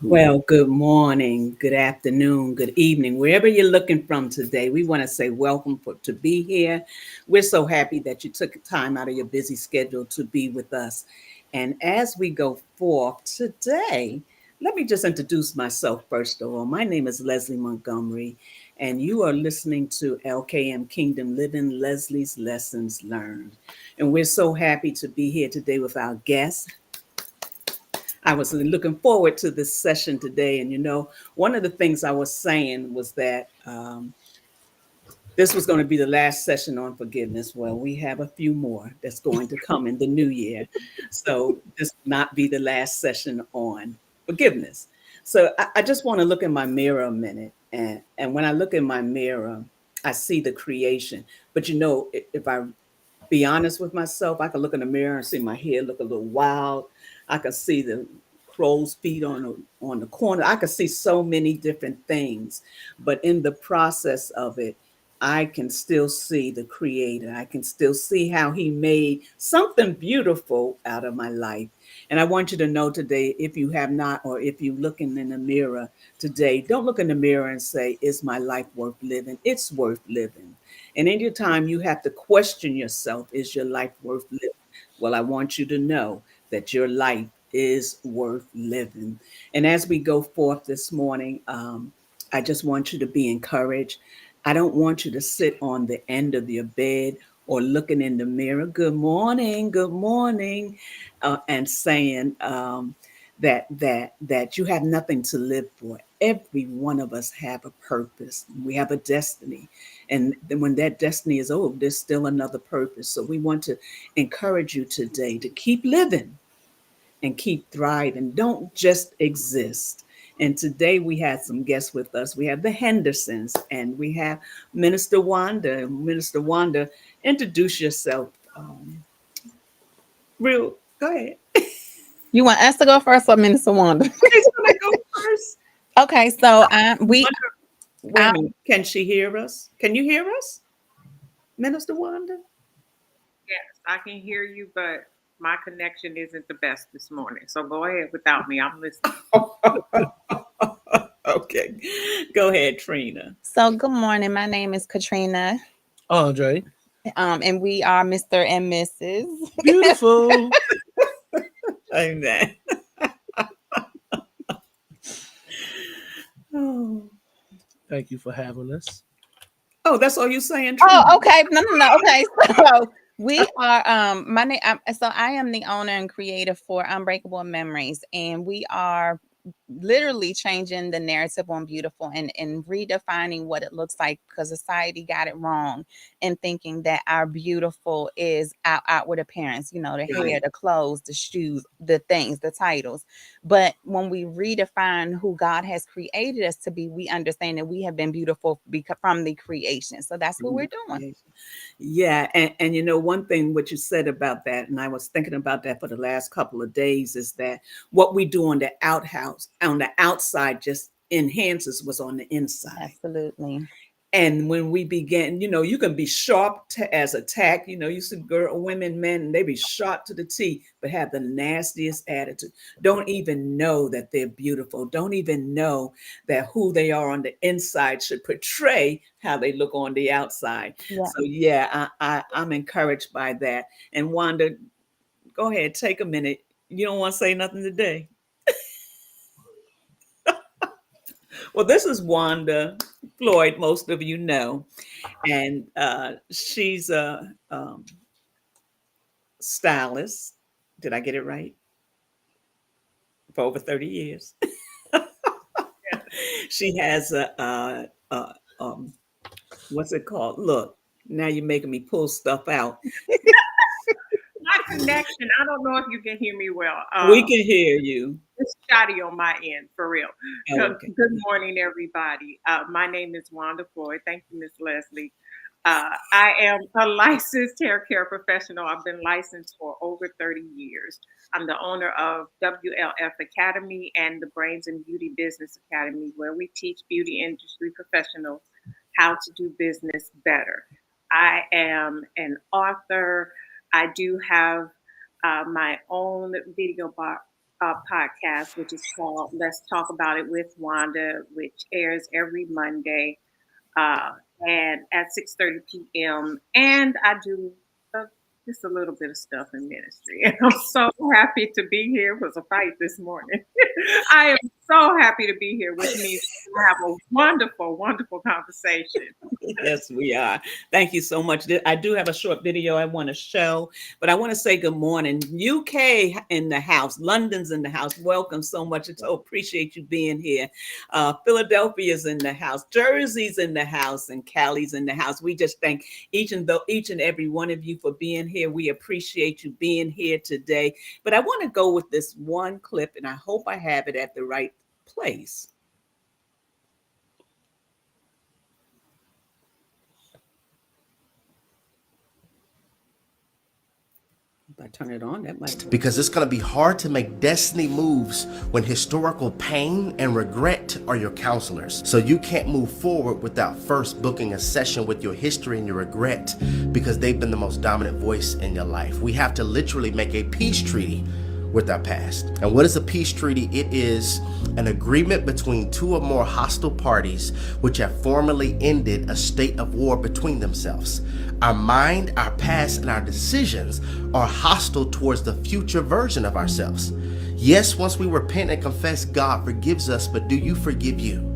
Well, good morning, good afternoon, good evening, wherever you're looking from today. We want to say welcome to be here. We're so happy that you took time out of your busy schedule to be with us. And as we go forth today, let me just introduce myself first of all. My name is Leslie Montgomery, and you are listening to LKM Kingdom Living Leslie's Lessons Learned. And we're so happy to be here today with our guest. I was looking forward to this session today. And, one of the things I was saying was that this was going to be the last session on forgiveness. Well, we have a few more that's going to come in the new year. So this will not be the last session on forgiveness. So I just want to look in my mirror a minute. And when I look in my mirror, I see the creation. But, if I be honest with myself, I can look in the mirror and see my hair look a little wild. I can see the crow's feet on the corner. I can see so many different things, but in the process of it, I can still see the creator. I can still see how he made something beautiful out of my life. And I want you to know today, if you have not, or if you're looking in the mirror today, don't look in the mirror and say, is my life worth living? It's worth living. And anytime you have to question yourself, is your life worth living? Well, I want you to know that your life is worth living. And as we go forth this morning, I just want you to be encouraged. I don't want you to sit on the end of your bed or looking in the mirror, good morning, and saying that you have nothing to live for. Every one of us have a purpose. We have a destiny, and then when that destiny is over, there's still another purpose. So we want to encourage you today to keep living and keep thriving. Don't just exist. And today we had some guests with us. We have the Hendersons and we have Minister Wanda. Minister Wanda, introduce yourself. Go ahead. You want us to go first or Minister Wanda? She's gonna go first. Okay, so Wanda, wait a minute. Can she hear us? Can you hear us, Minister Wanda? Yes, I can hear you, but my connection isn't the best this morning. So go ahead without me. I'm listening. Okay, go ahead, Trina. good morning. My name is Katrina, Andre. and we are Mr. and Mrs. Beautiful. Amen. Oh, Thank you for having us. that's all you're saying, Oh, Trina. okay. No. Okay, so we are my name. So I am the owner and creator for Unbreakable Memories, and we are literally changing the narrative on beautiful and redefining what it looks like because society got it wrong and thinking that our beautiful is our outward appearance, the hair, Right. the clothes, the shoes, the things, the titles. But when we redefine who God has created us to be, we understand that we have been beautiful from the creation. So that's what From we're the doing. creation. Yeah, and one thing what you said about that, and I was thinking about that for the last couple of days, is that what we do on the outhouse, on the outside, just enhances what's on the inside. Absolutely. And when we begin, you can be sharp as a tack. You see women, men, and they be sharp to the T, but have the nastiest attitude. Don't even know that they're beautiful. Don't even know that who they are on the inside should portray how they look on the outside. Yeah. So yeah, I'm encouraged by that. And Wanda, go ahead, take a minute. You don't want to say nothing today. Well, this is Wanda Floyd. Most of you know. And she's a stylist. Did I get it right? For over 30 years. She has what's it called? Look, now you're making me pull stuff out. My connection, I don't know if you can hear me well. We can hear you. It's shoddy on my end, for real. Oh, okay. Good morning, everybody. My name is Wanda Floyd. Thank you, Miss Leslie. I am a licensed hair care professional. I've been licensed for over 30 years. I'm the owner of WLF Academy and the Brains and Beauty Business Academy, where we teach beauty industry professionals how to do business better. I am an author. I do have my own video podcast, which is called Let's Talk About It with Wanda, which airs every Monday uh, and at 6:30 p.m. And I do uh, just a little bit of stuff in ministry. And I'm so happy to be here. It was a fight this morning. I am so happy to be here with me. Have a wonderful, wonderful conversation. Yes, we are. Thank you so much. I do have a short video I want to show, but I want to say good morning. UK in the house, London's in the house. Welcome so much. So appreciate you being here. Philadelphia's in the house, Jersey's in the house, and Cali's in the house. We just thank each and every one of you for being here. We appreciate you being here today. But I want to go with this one clip, and I hope I have it at the right place. If I turn it on, that might. Because it's going to be hard to make destiny moves when historical pain and regret are your counselors. So you can't move forward without first booking a session with your history and your regret, because they've been the most dominant voice in your life. We have to literally make a peace treaty with our past. And what is a peace treaty? It is an agreement between two or more hostile parties which have formally ended a state of war between themselves. Our mind, our past, and our decisions are hostile towards the future version of ourselves. Yes, once we repent and confess, God forgives us, but do you forgive you?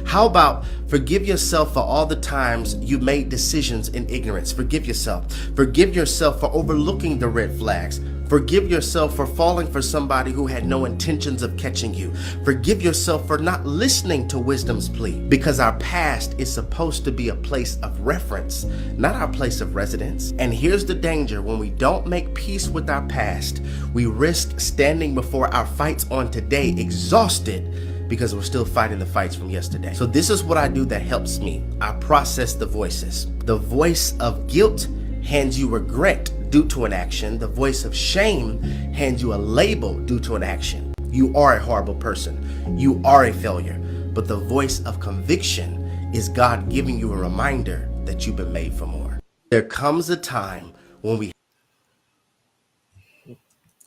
How about forgive yourself for all the times you made decisions in ignorance? Forgive yourself. Forgive yourself for overlooking the red flags. Forgive yourself for falling for somebody who had no intentions of catching you. Forgive yourself for not listening to wisdom's plea, because our past is supposed to be a place of reference, not our place of residence. And here's the danger: when we don't make peace with our past, we risk standing before our fights on today exhausted, because we're still fighting the fights from yesterday. So this is what I do that helps me. I process the voices. The voice of guilt hands you regret due to an action. The voice of shame hands you a label due to an action. You are a horrible person. You are a failure. But the voice of conviction is God giving you a reminder that you've been made for more. There comes a time when we...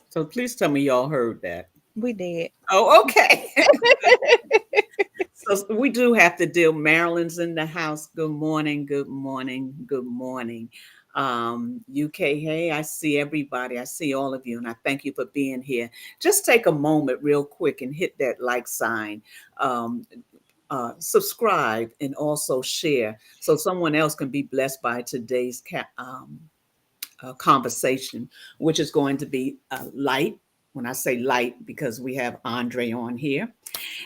So please tell me y'all heard that. We did. Oh, okay. So we do have to deal. Marilyn's in the house. Good morning. Good morning. Good morning. UK, hey, I see everybody. I see all of you, and I thank you for being here. Just take a moment real quick and hit that like sign. Subscribe and also share so someone else can be blessed by today's conversation, which is going to be light. When I say light, because we have Andre on here,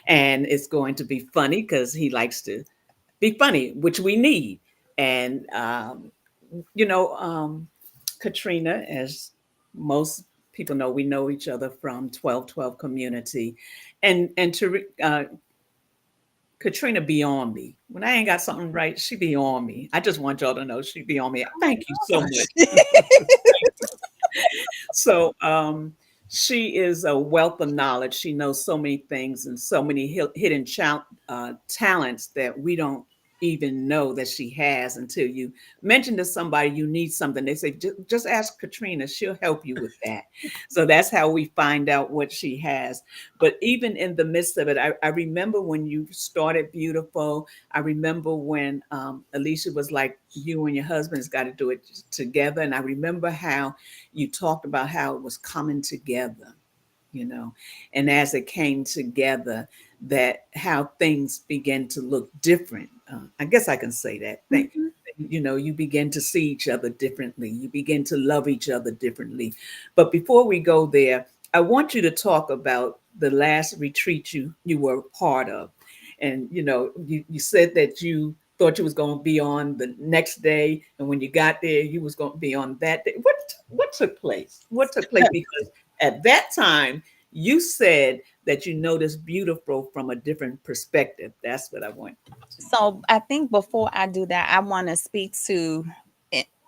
and it's going to be funny because he likes to be funny, which we need. And you know, Katrina, as most people know, we know each other from 1212 community, and to Katrina be on me. When I ain't got something right, she be on me. I just want y'all to know she be on me. Thank you so much. So she is a wealth of knowledge. She knows so many things and so many hidden talents that we don't even know that she has until you mention to somebody you need something. They say, just ask Katrina, she'll help you with that. So that's how we find out what she has. But even in the midst of it, I remember when you started Beautiful. I remember when Alicia was like, you and your husband's got to do it together. And I remember how you talked about how it was coming together, you know, and as it came together, that how things began to look different. I guess I can say that. Mhm. You know, you begin to see each other differently. You begin to love each other differently. But before we go there, I want you to talk about the last retreat you were a part of. And, you know, you said that you thought you was going to be on the next day. And when you got there, you was going to be on that day. What took place? What took place? Because at that time, you said that you noticed Beautiful from a different perspective. That's what I want. So I think before I do that, I want to speak to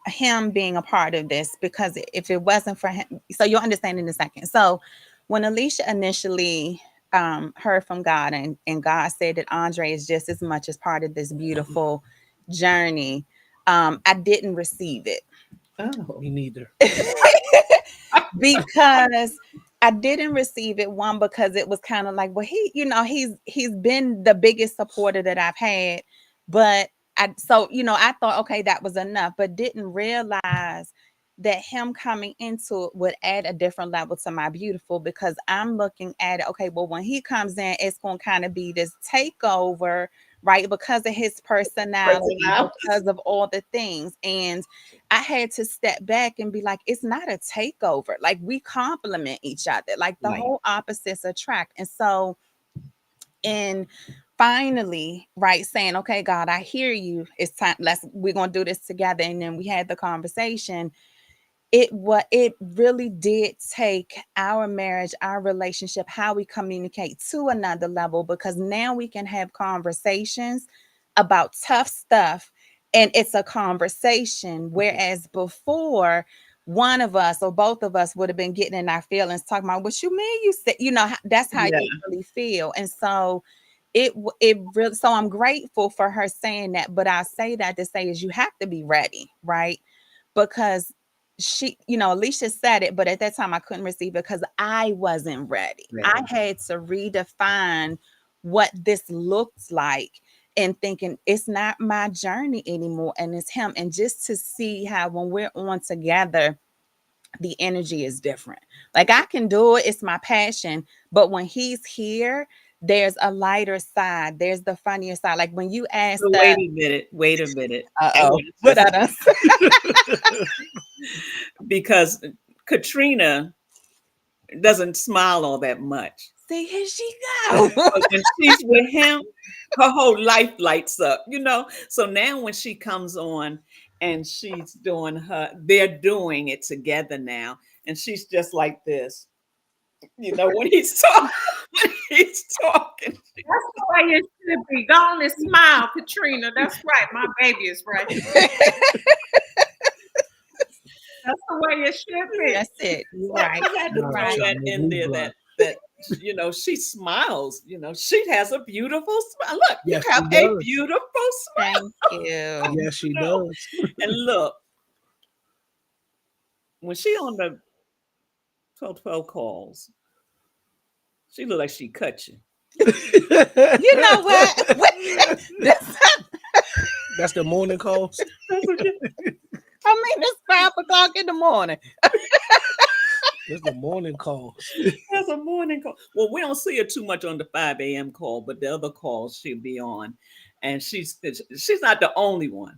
him being a part of this, because if it wasn't for him, so you'll understand in a second. So when Alicia initially heard from God, and God said that Andre is just as much as part of this beautiful journey, I didn't receive it. Oh, Me neither. Because I didn't receive it, one, because it was kind of like, well, he's been the biggest supporter that I've had, but I thought, okay, that was enough, but didn't realize that him coming into it would add a different level to my beautiful, because I'm looking at it, okay, well, when he comes in, it's going to kind of be this takeover, right? Because of his personality, because of all the things. And I had to step back and be like, it's not a takeover. Like, we complement each other. Like, the Right. whole opposites attract. And so, and finally, right, saying, okay, God, I hear you. It's time. We're gonna do this together. And then we had the conversation. It really did take our marriage, our relationship, how we communicate to another level, because now we can have conversations about tough stuff, and it's a conversation, whereas before, one of us or both of us would have been getting in our feelings, talking about, what you mean, you said, that's how Yeah. you really feel. And so it really, so I'm grateful for her saying that, but I say that to say is, you have to be ready, right? Because Alicia said it, but at that time I couldn't receive it because I wasn't ready. I Right. had to redefine what this looks like, and thinking it's not my journey anymore, and it's him. And just to see how when we're on together, the energy is different. Like, I can do it, it's my passion, but when he's here, there's a lighter side, there's the funnier side. Like, when you ask So the wait a minute. I uh-oh, want to what say I done said. because Katrina doesn't smile all that much. See, here she go. But when she's with him, her whole life lights up, So now when she comes on and they're doing it together now, and she's just like this, when he's talking, when he's talking. That's the way it should be. Go on and smile, Katrina. That's right. My baby is right. That's the way it should be. That's it. You're So right. I had to You're throw right. that in there that she smiles. She has a beautiful smile. Look, you Yes, have she a does. beautiful smile. Thank you. Yes, she know. does. And look, when she on the 12 calls, she look like she cut you. You know what? That's the morning calls. That's what you, I mean, it's 5 o'clock in the morning. That's the morning calls. that's a morning call. Well, we don't see her too much on the 5 a.m. call, but the other calls she'll be on. And she's not the only one.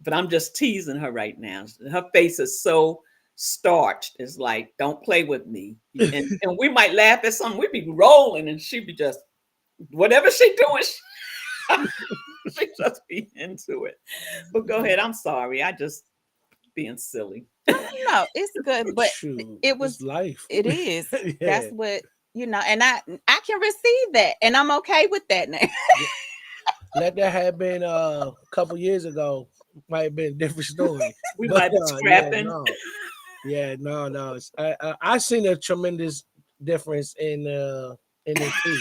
But I'm just teasing her right now. Her face is so starched. It's like, don't play with me. And we might laugh at something. We'd be rolling and she'd be just, whatever she doing, she just be into it. But go ahead. I'm sorry. I just being silly. No, it's good, but Shoot, it it's was. life. It is. Yeah. That's what and I can receive that, and I'm okay with that now. Let that have been a couple years ago, might have been a different story. We But might be scrapping. No. I seen a tremendous difference in it too.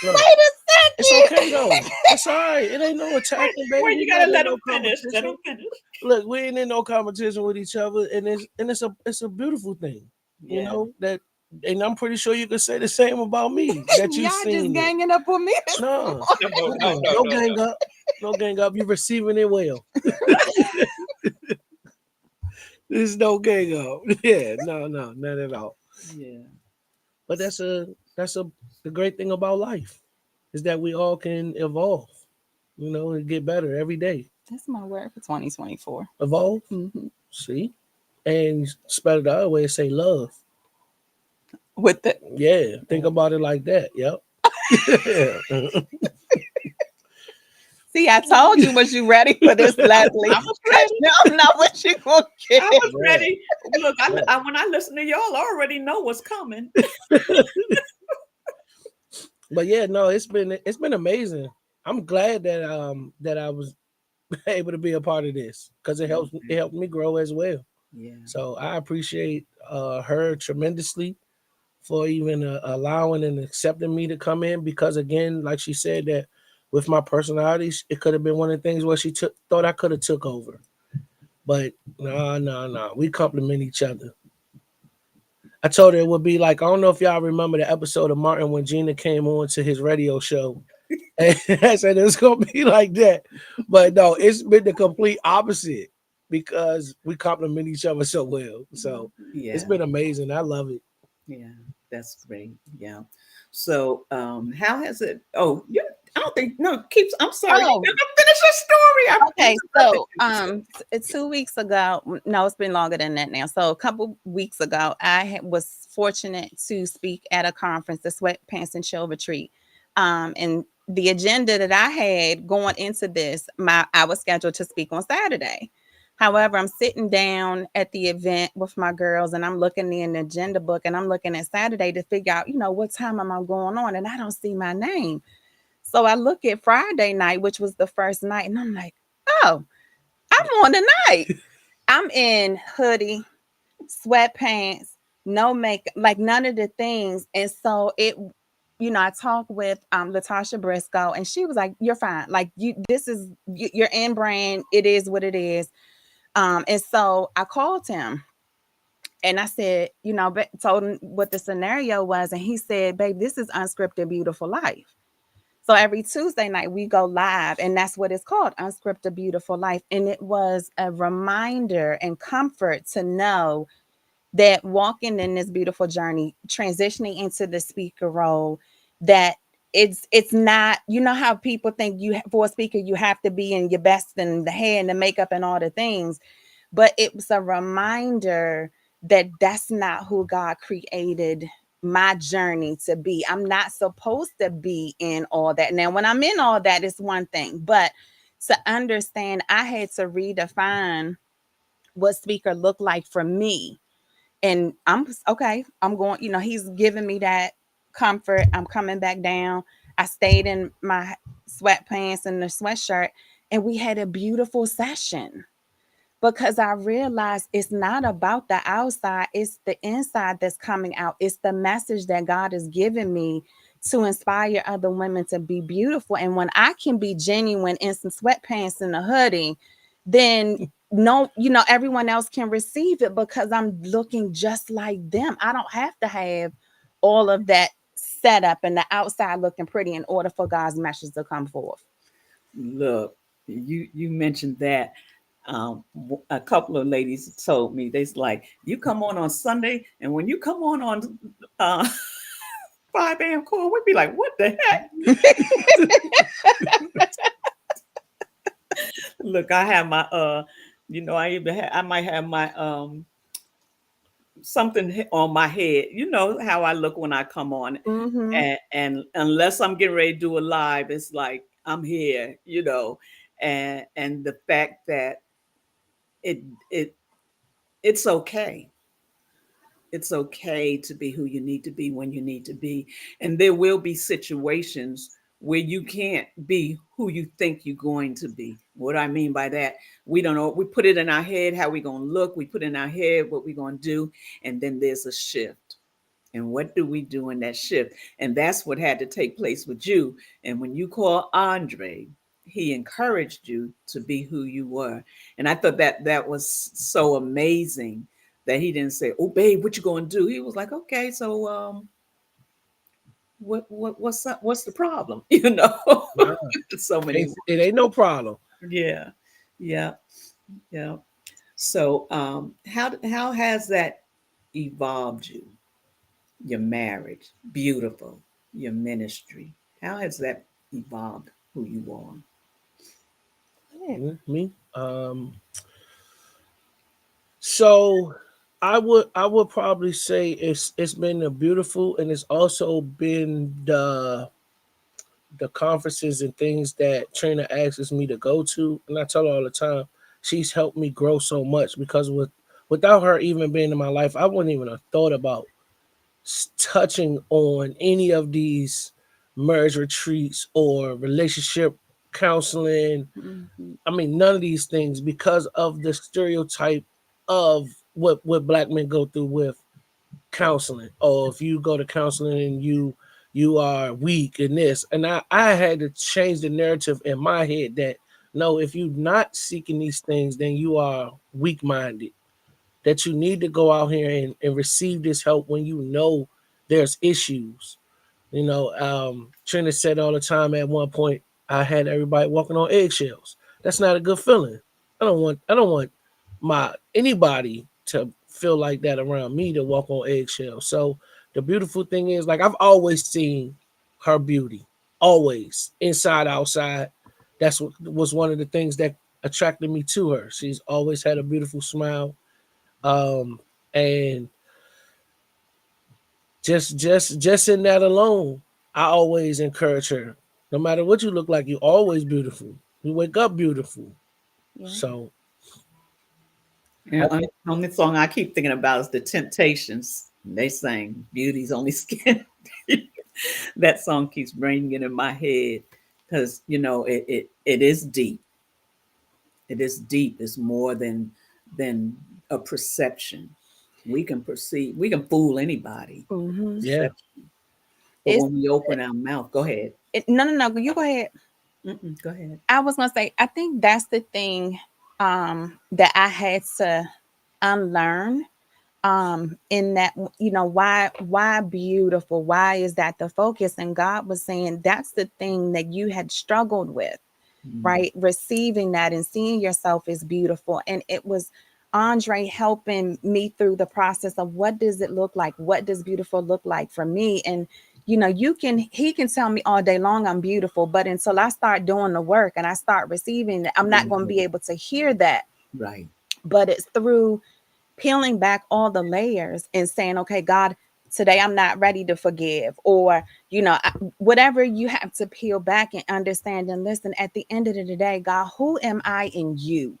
Look, Wait a it's second. okay though. It's all right. It ain't no attacking, baby. Well, you We gotta not let in them no finish. Let competition. them finish. Look, we ain't in no competition with each other, and it's a beautiful thing, Yeah. that. And I'm pretty sure you could say the same about me that you Y'all just seen it. ganging up on me. No, No. gang up, no gang up. You're receiving it well. There's no gang up. Yeah, no, not at all. Yeah. But the great thing about life is that we all can evolve, and get better every day. That's my word for 2024. Evolve, see, and spell it the other way, say love. With the Yeah, think about it like that. Yep. See, I told you, was you ready for this, Leslie? I was ready. No, not what you gonna get. I was ready. Look, when I listen to y'all, I already know what's coming. But yeah, no, it's been amazing. I'm glad that I was able to be a part of this because it helped me grow as well. Yeah. So I appreciate her tremendously for even allowing and accepting me to come in, because again, like she said, that with my personality, it could have been one of the things where she thought I could have took over. But no, we complement each other. I told her it would be like, I don't know if y'all remember the episode of Martin when Gina came on to his radio show. And I said it's gonna be like that. But no, it's been the complete opposite because we complement each other so well. So it's Yeah, been amazing. I love it. yeah, that's great. Yeah. So, how has it? Oh, you. I don't think no. Keeps. I'm sorry. You Oh, never finish your story. I okay. interrupted So, you. 2 weeks ago, no, it's been longer than that now. So, a couple weeks ago, was fortunate to speak at a conference, the Sweatpants and Chill Retreat. And the agenda that I had going into this, I was scheduled to speak on Saturday. However, I'm sitting down at the event with my girls, and I'm looking in the agenda book, and I'm looking at Saturday to figure out, what time am I going on, and I don't see my name. So I look at Friday night, which was the first night, and I'm like, oh, I'm on the night. I'm in hoodie, sweatpants, no makeup, like none of the things. And so I talked with Latasha Briscoe, and she was like, "You're fine. Like you're in brand. It is what it is." And so I called him and I said, told him what the scenario was, and he said, "Babe, this is unscripted, beautiful life." So every Tuesday night we go live, and that's what it's called, Unscripted Beautiful Life. And it was a reminder and comfort to know that walking in this beautiful journey, transitioning into the speaker role, that it's not, how people think for a speaker you have to be in your best and the hair and the makeup and all the things, but it was a reminder that that's not who God created my journey to be. I'm not supposed to be in all that. Now, when I'm in all that, it's one thing, but to understand, I had to redefine what speaker looked like for me. And I'm okay. I'm going, he's giving me that comfort. I'm coming back down. I stayed in my sweatpants and the sweatshirt, and we had a beautiful session because I realized it's not about the outside, it's the inside that's coming out. It's the message that God has given me to inspire other women to be beautiful. And when I can be genuine in some sweatpants and a hoodie, then no, everyone else can receive it because I'm looking just like them. I don't have to have all of that set up and the outside looking pretty in order for God's message to come forth. Look, you mentioned that. A couple of ladies told me they's like, you come on Sunday, and when you come on 5 a.m. call, we'd be like, what the heck? Look, I have my I might have my something on my head. You know how I look when I come on, Mm-hmm. and unless I'm getting ready to do a live, it's like I'm here. And the fact that it it it's okay. It's okay to be who you need to be when you need to be. And there will be situations where you can't be who you think you're going to be. What I mean by that, we don't know. We put it in our head how we're going to look. We put in our head what we're going to do. And then there's a shift. And what do we do in that shift? And that's what had to take place with you. And when you call Andre, he encouraged you to be who you were. And I thought that was so amazing that he didn't say, "Oh, babe, what you going to do?" He was like, "Okay, so what's the problem?" Nah, So many. it ain't no problem. Yeah, yeah, yeah. So how has that evolved you? Your marriage, beautiful. Your ministry, how has that evolved who you are? Me. So I would probably say it's been a beautiful, and it's also been the conferences and things that Trina asks me to go to, and I tell her all the time, she's helped me grow so much because without her even being in my life, I wouldn't even have thought about touching on any of these marriage retreats or relationship counseling. Mm-hmm. I mean, none of these things because of the stereotype of what black men go through with counseling. Or if you go to counseling and you are weak in this. And I had to change the narrative in my head that no, if you're not seeking these things, then you are weak minded. that you need to go out here and receive this help when you know there's issues. Trina said all the time at one point, I had everybody walking on eggshells. That's not a good feeling. I don't want my anybody to feel like that around me, to walk on eggshells. So the beautiful thing is, like, I've always seen her beauty, always, inside, outside. That's what was one of the things that attracted me to her. She's always had a beautiful smile. And just in that alone, I always encourage her. No matter what you look like, you're always beautiful. You wake up beautiful. Yeah. So And I, the only song I keep thinking about is The Temptations. They sang Beauty's Only Skin. That song keeps ringing in my head because, it is deep. It is deep. It's more than a perception. We can perceive, we can fool anybody with Mm-hmm. yeah, perception. But It's when we open our mouth, go ahead. no, no, no. You go ahead. Go ahead. I was gonna say, I think that's the thing that I had to unlearn. In that, why beautiful? Why is that the focus? And God was saying that's the thing that you had struggled with, Mm, right? Receiving that and seeing yourself as beautiful. And it was Andre helping me through the process of what does it look like? What does beautiful look like for me? And he can tell me all day long I'm beautiful, but until I start doing the work and I start receiving it, I'm not going to be able to hear that. right. But it's through peeling back all the layers and saying, okay, God, today I'm not ready to forgive, or, whatever you have to peel back and understand and listen. At the end of the day, God, who am I in you?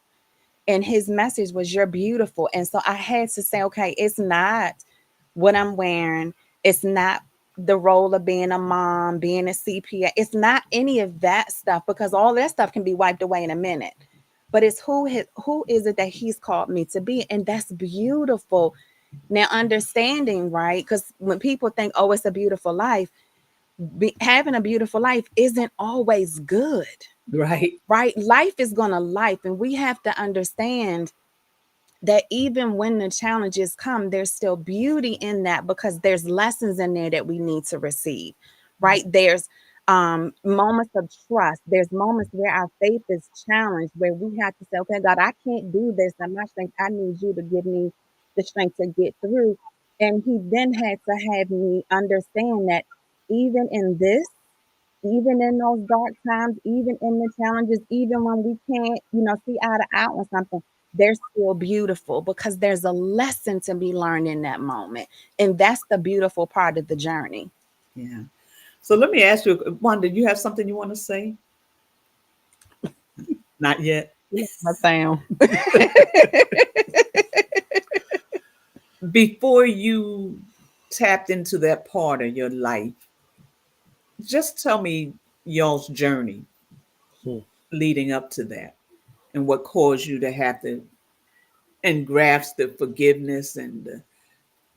And his message was, you're beautiful. And so I had to say, okay, it's not what I'm wearing. It's not the role of being a mom, being a CPA. It's not any of that stuff, because all that stuff can be wiped away in a minute. But it's who is it that he's called me to be? And that's beautiful. Now, understanding, right? Because when people think, oh, it's a beautiful life, having a beautiful life isn't always good, Right. right? Life is going to life. And we have to understand that even when the challenges come, there's still beauty in that, because there's lessons in there that we need to receive, right? There's moments of trust. There's moments where our faith is challenged, where we have to say, okay, God, I can't do this. I'm not strength. I need you to give me the strength to get through. And he then had to have me understand that even in this, even in those dark times, even in the challenges, even when we can't, see eye to eye on something, they're still beautiful, because there's a lesson to be learned in that moment. And that's the beautiful part of the journey. Yeah. So let me ask you, Wanda, do you have something you want to say? Not yet. I sound. Before you tapped into that part of your life, just tell me y'all's journey hmm, leading up to that and what caused you to have to and grasp the forgiveness and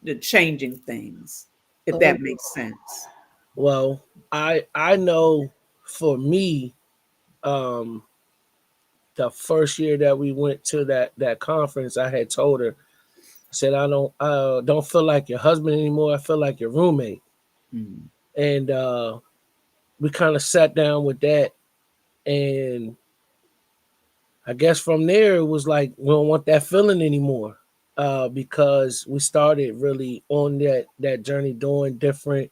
the changing things, if Oh, that makes sense. well, I know for me, um, the first year that we went to that conference, I had told her, I said, I don't feel like your husband anymore. I feel like your roommate. Mm, And we kind of sat down with that, and I guess from there it was like we don't want that feeling anymore. Because we started really on that journey, doing different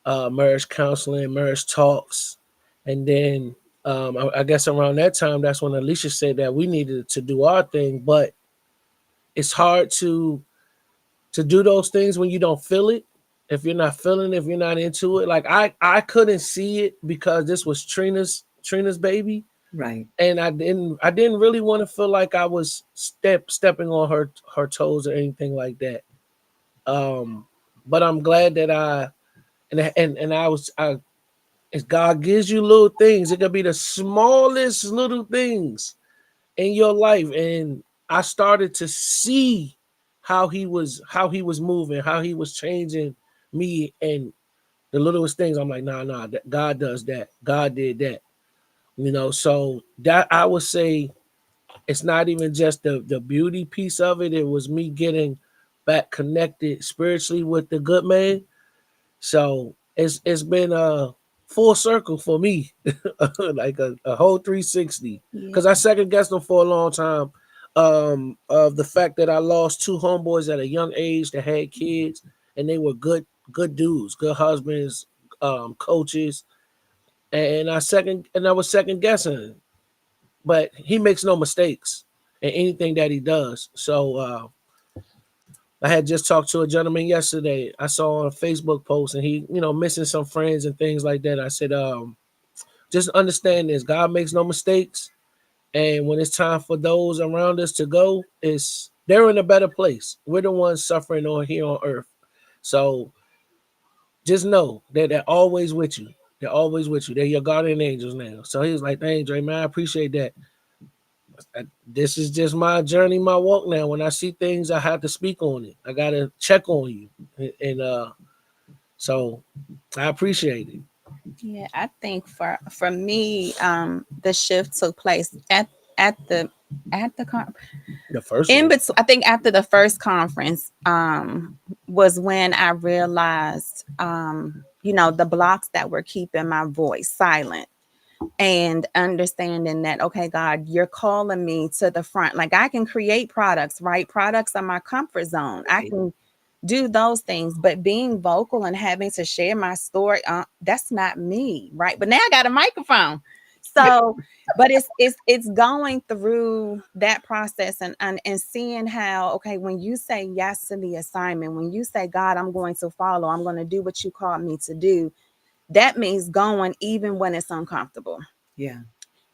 marriage counseling, marriage talks, and then I guess around that time, that's when Alicia said that we needed to do our thing. But it's hard to do those things when you don't feel it. If you're not feeling it, if you're not into it, like I couldn't see it because this was Trina's baby, right. and I didn't really want to feel like I was stepping on her toes or anything like that. Um, but I'm glad that I if God gives you little things, it could be the smallest little things in your life, and I started to see how he was moving, how he was changing me, and the littlest things. I'm like, nah, God does that. God did that. So that I would say it's not even just the beauty piece of it. It was me getting back connected spiritually with the good man. So it's been a full circle for me, like a whole 360. Yeah. Because I second guessed them for a long time. Of the fact that I lost two homeboys at a young age that had kids, and they were good dudes, good husbands, coaches, and I was second guessing. But he makes no mistakes in anything that he does. So I had just talked to a gentleman yesterday. I saw a Facebook post and he, missing some friends and things like that. I said, just understand this. God makes no mistakes. And when it's time for those around us to go, they're in a better place. We're the ones suffering on here on earth. So just know that they're always with you. They're always with you. They're your guardian angels now. So he was like, thanks, Dre, man. I appreciate that. This is just my journey, my walk now. When I see things, I have to speak on it. I gotta check on you, and so I appreciate it. Yeah, I think for me, the shift took place at the at the con- The first in one, between. I think after the first conference, was when I realized, the blocks that were keeping my voice silent, and understanding that, okay, God, you're calling me to the front. Like, I can create products, right? Products are my comfort zone. I can do those things, but being vocal and having to share my story, that's not me, right? But now I got a microphone. So, but it's going through that process, and seeing how, okay, when you say yes to the assignment, when you say, God, I'm going to follow, I'm going to do what you called me to do, that means going even when it's uncomfortable. Yeah.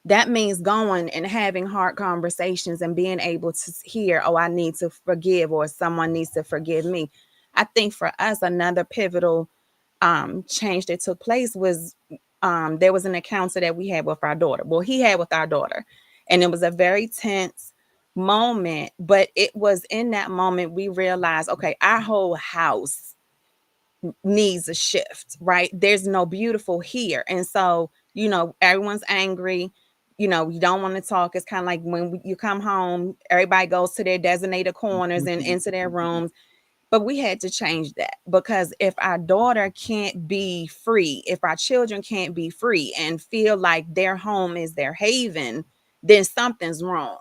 That means going and having hard conversations and being able to hear, oh, I need to forgive, or someone needs to forgive me. I think for us, another pivotal change that took place was, there was an encounter that we had with our daughter. Well, he had with our daughter, and it was a very tense moment. But it was in that moment we realized, okay, our whole house needs a shift, right? There's no beautiful here. And so, everyone's angry. You don't want to talk. It's kind of like when you come home, everybody goes to their designated corners and into their rooms. But we had to change that, because if our daughter can't be free, if our children can't be free and feel like their home is their haven, then something's wrong.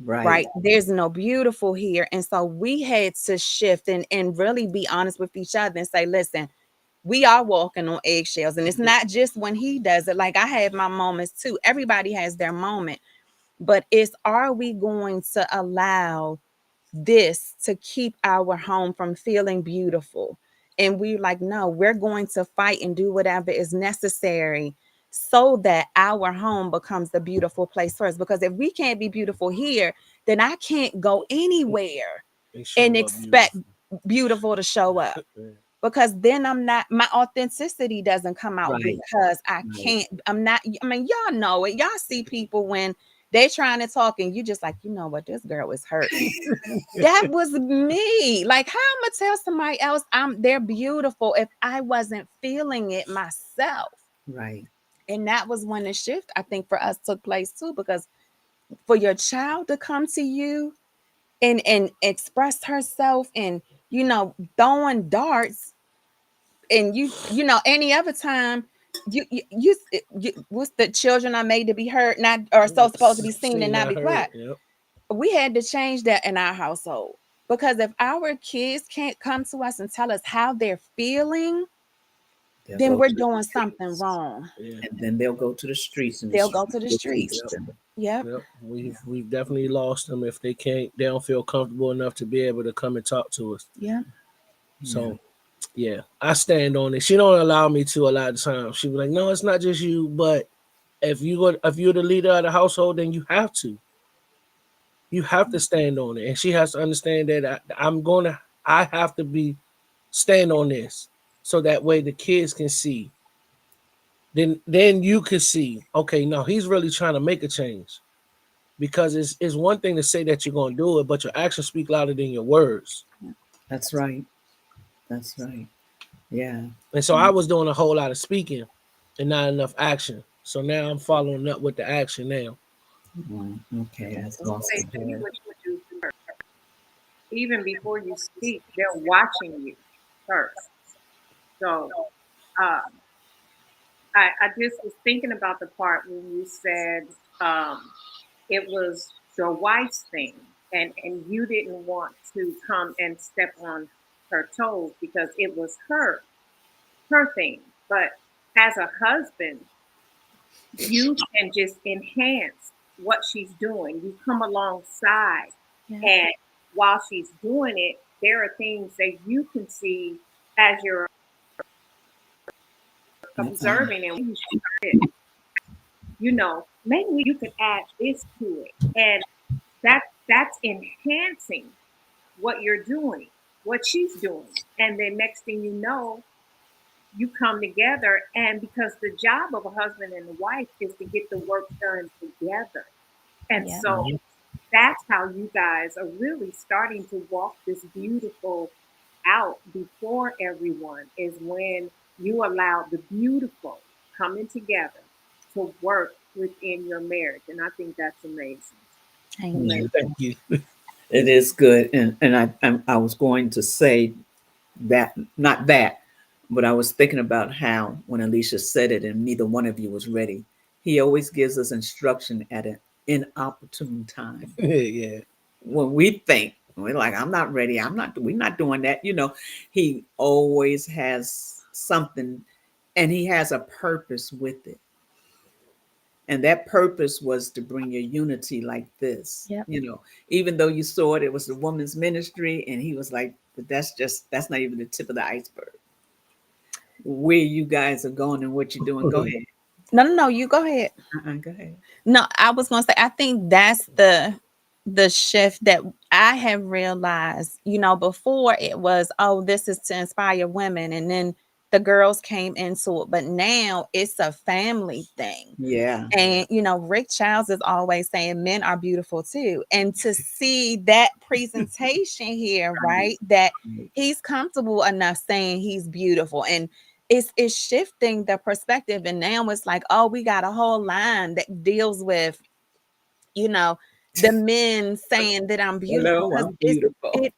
Right. Right. There's no beautiful here. And so we had to shift and really be honest with each other and say, listen, we are walking on eggshells. And it's not just when he does it. Like, I have my moments too. Everybody has their moment. But are we going to allow this to keep our home from feeling beautiful? And we like, no, we're going to fight and do whatever is necessary so that our home becomes the beautiful place first. Because if we can't be beautiful here, then I can't go anywhere they and show up expect beautiful. beautiful to show up. Yeah. Because then my authenticity doesn't come out, Right. because Right. I'm not, I mean, y'all know it. Y'all see people when they're trying to talk and you just like, you know what, this girl is hurting. That was me. Like, how am I gonna tell somebody else they're beautiful if I wasn't feeling it myself? Right. And that was when the shift, I think, for us took place too, because for your child to come to you and express herself, and throwing darts, and any other time, what's the children are made to be heard, not, or so supposed to be seen and Seen, not I be heard. quiet. Yep. We had to change that in our household, because if our kids can't come to us and tell us how they're feeling, They'll then go we're to the doing something streets. wrong. Yeah. And then they'll go to the streets, and the They'll go streets to the will streets. teach Yep. them. Yep. Yep. We've definitely lost them if they don't feel comfortable enough to be able to come and talk to us. Yep. Yeah. So yeah, I stand on it. She don't allow me to a lot of times. She be like, no, it's not just you, but if you're the leader of the household, then you have to stand on it, and she has to understand that I have to be stand on this, so that way the kids can see. Then you can see, okay, no, he's really trying to make a change, because it's one thing to say that you're going to do it, but your actions speak louder than your words. That's right. That's right. Yeah. And so I was doing a whole lot of speaking and not enough action. So now I'm following up with the action now. Okay, that's They awesome. see what you do first. Even before you speak, they're watching you first. So um, I just was thinking about the part when you said it was your wife's thing, and you didn't want to come and step on her toes because it was her thing. But as a husband, you can just enhance what she's doing. You come alongside, Yeah. and while she's doing it, there are things that you can see as you're Uh-uh. observing and you should this. Maybe you could add this to it. And that's enhancing what you're doing, what she's doing. And then next thing you know, you come together, and because the job of a husband and a wife is to get the work done together. And Yeah. so that's how you guys are really starting to walk this beautiful out before everyone, is when you allow the beautiful coming together to work within your marriage. And I think that's amazing. Yeah, Amen. Amazing. Thank you. it is good, and I was going to say that, not that, but I was thinking about how when Alicia said it, and neither one of you was ready. He always gives us instruction at an inopportune time. Yeah. When we think we're like, I'm not ready, we're not doing that. He always has something, and he has a purpose with it. And that purpose was to bring your unity like this. Yep. Even though you saw it was the woman's ministry, and he was like, but that's not even the tip of the iceberg. Where you guys are going and what you're doing. Go ahead. No, no, no. You go ahead. Go ahead. No, I was gonna say I think that's the shift that I have realized. Before it was, oh, this is to inspire women, and then the girls came into it, but now it's a family thing. Yeah. And Rick Childs is always saying men are beautiful too. And to see that presentation here, right, that Right. he's comfortable enough saying he's beautiful, and it's shifting the perspective. And now it's like, oh, we got a whole line that deals with, you know, the men saying that I'm beautiful, Hello, because I'm beautiful.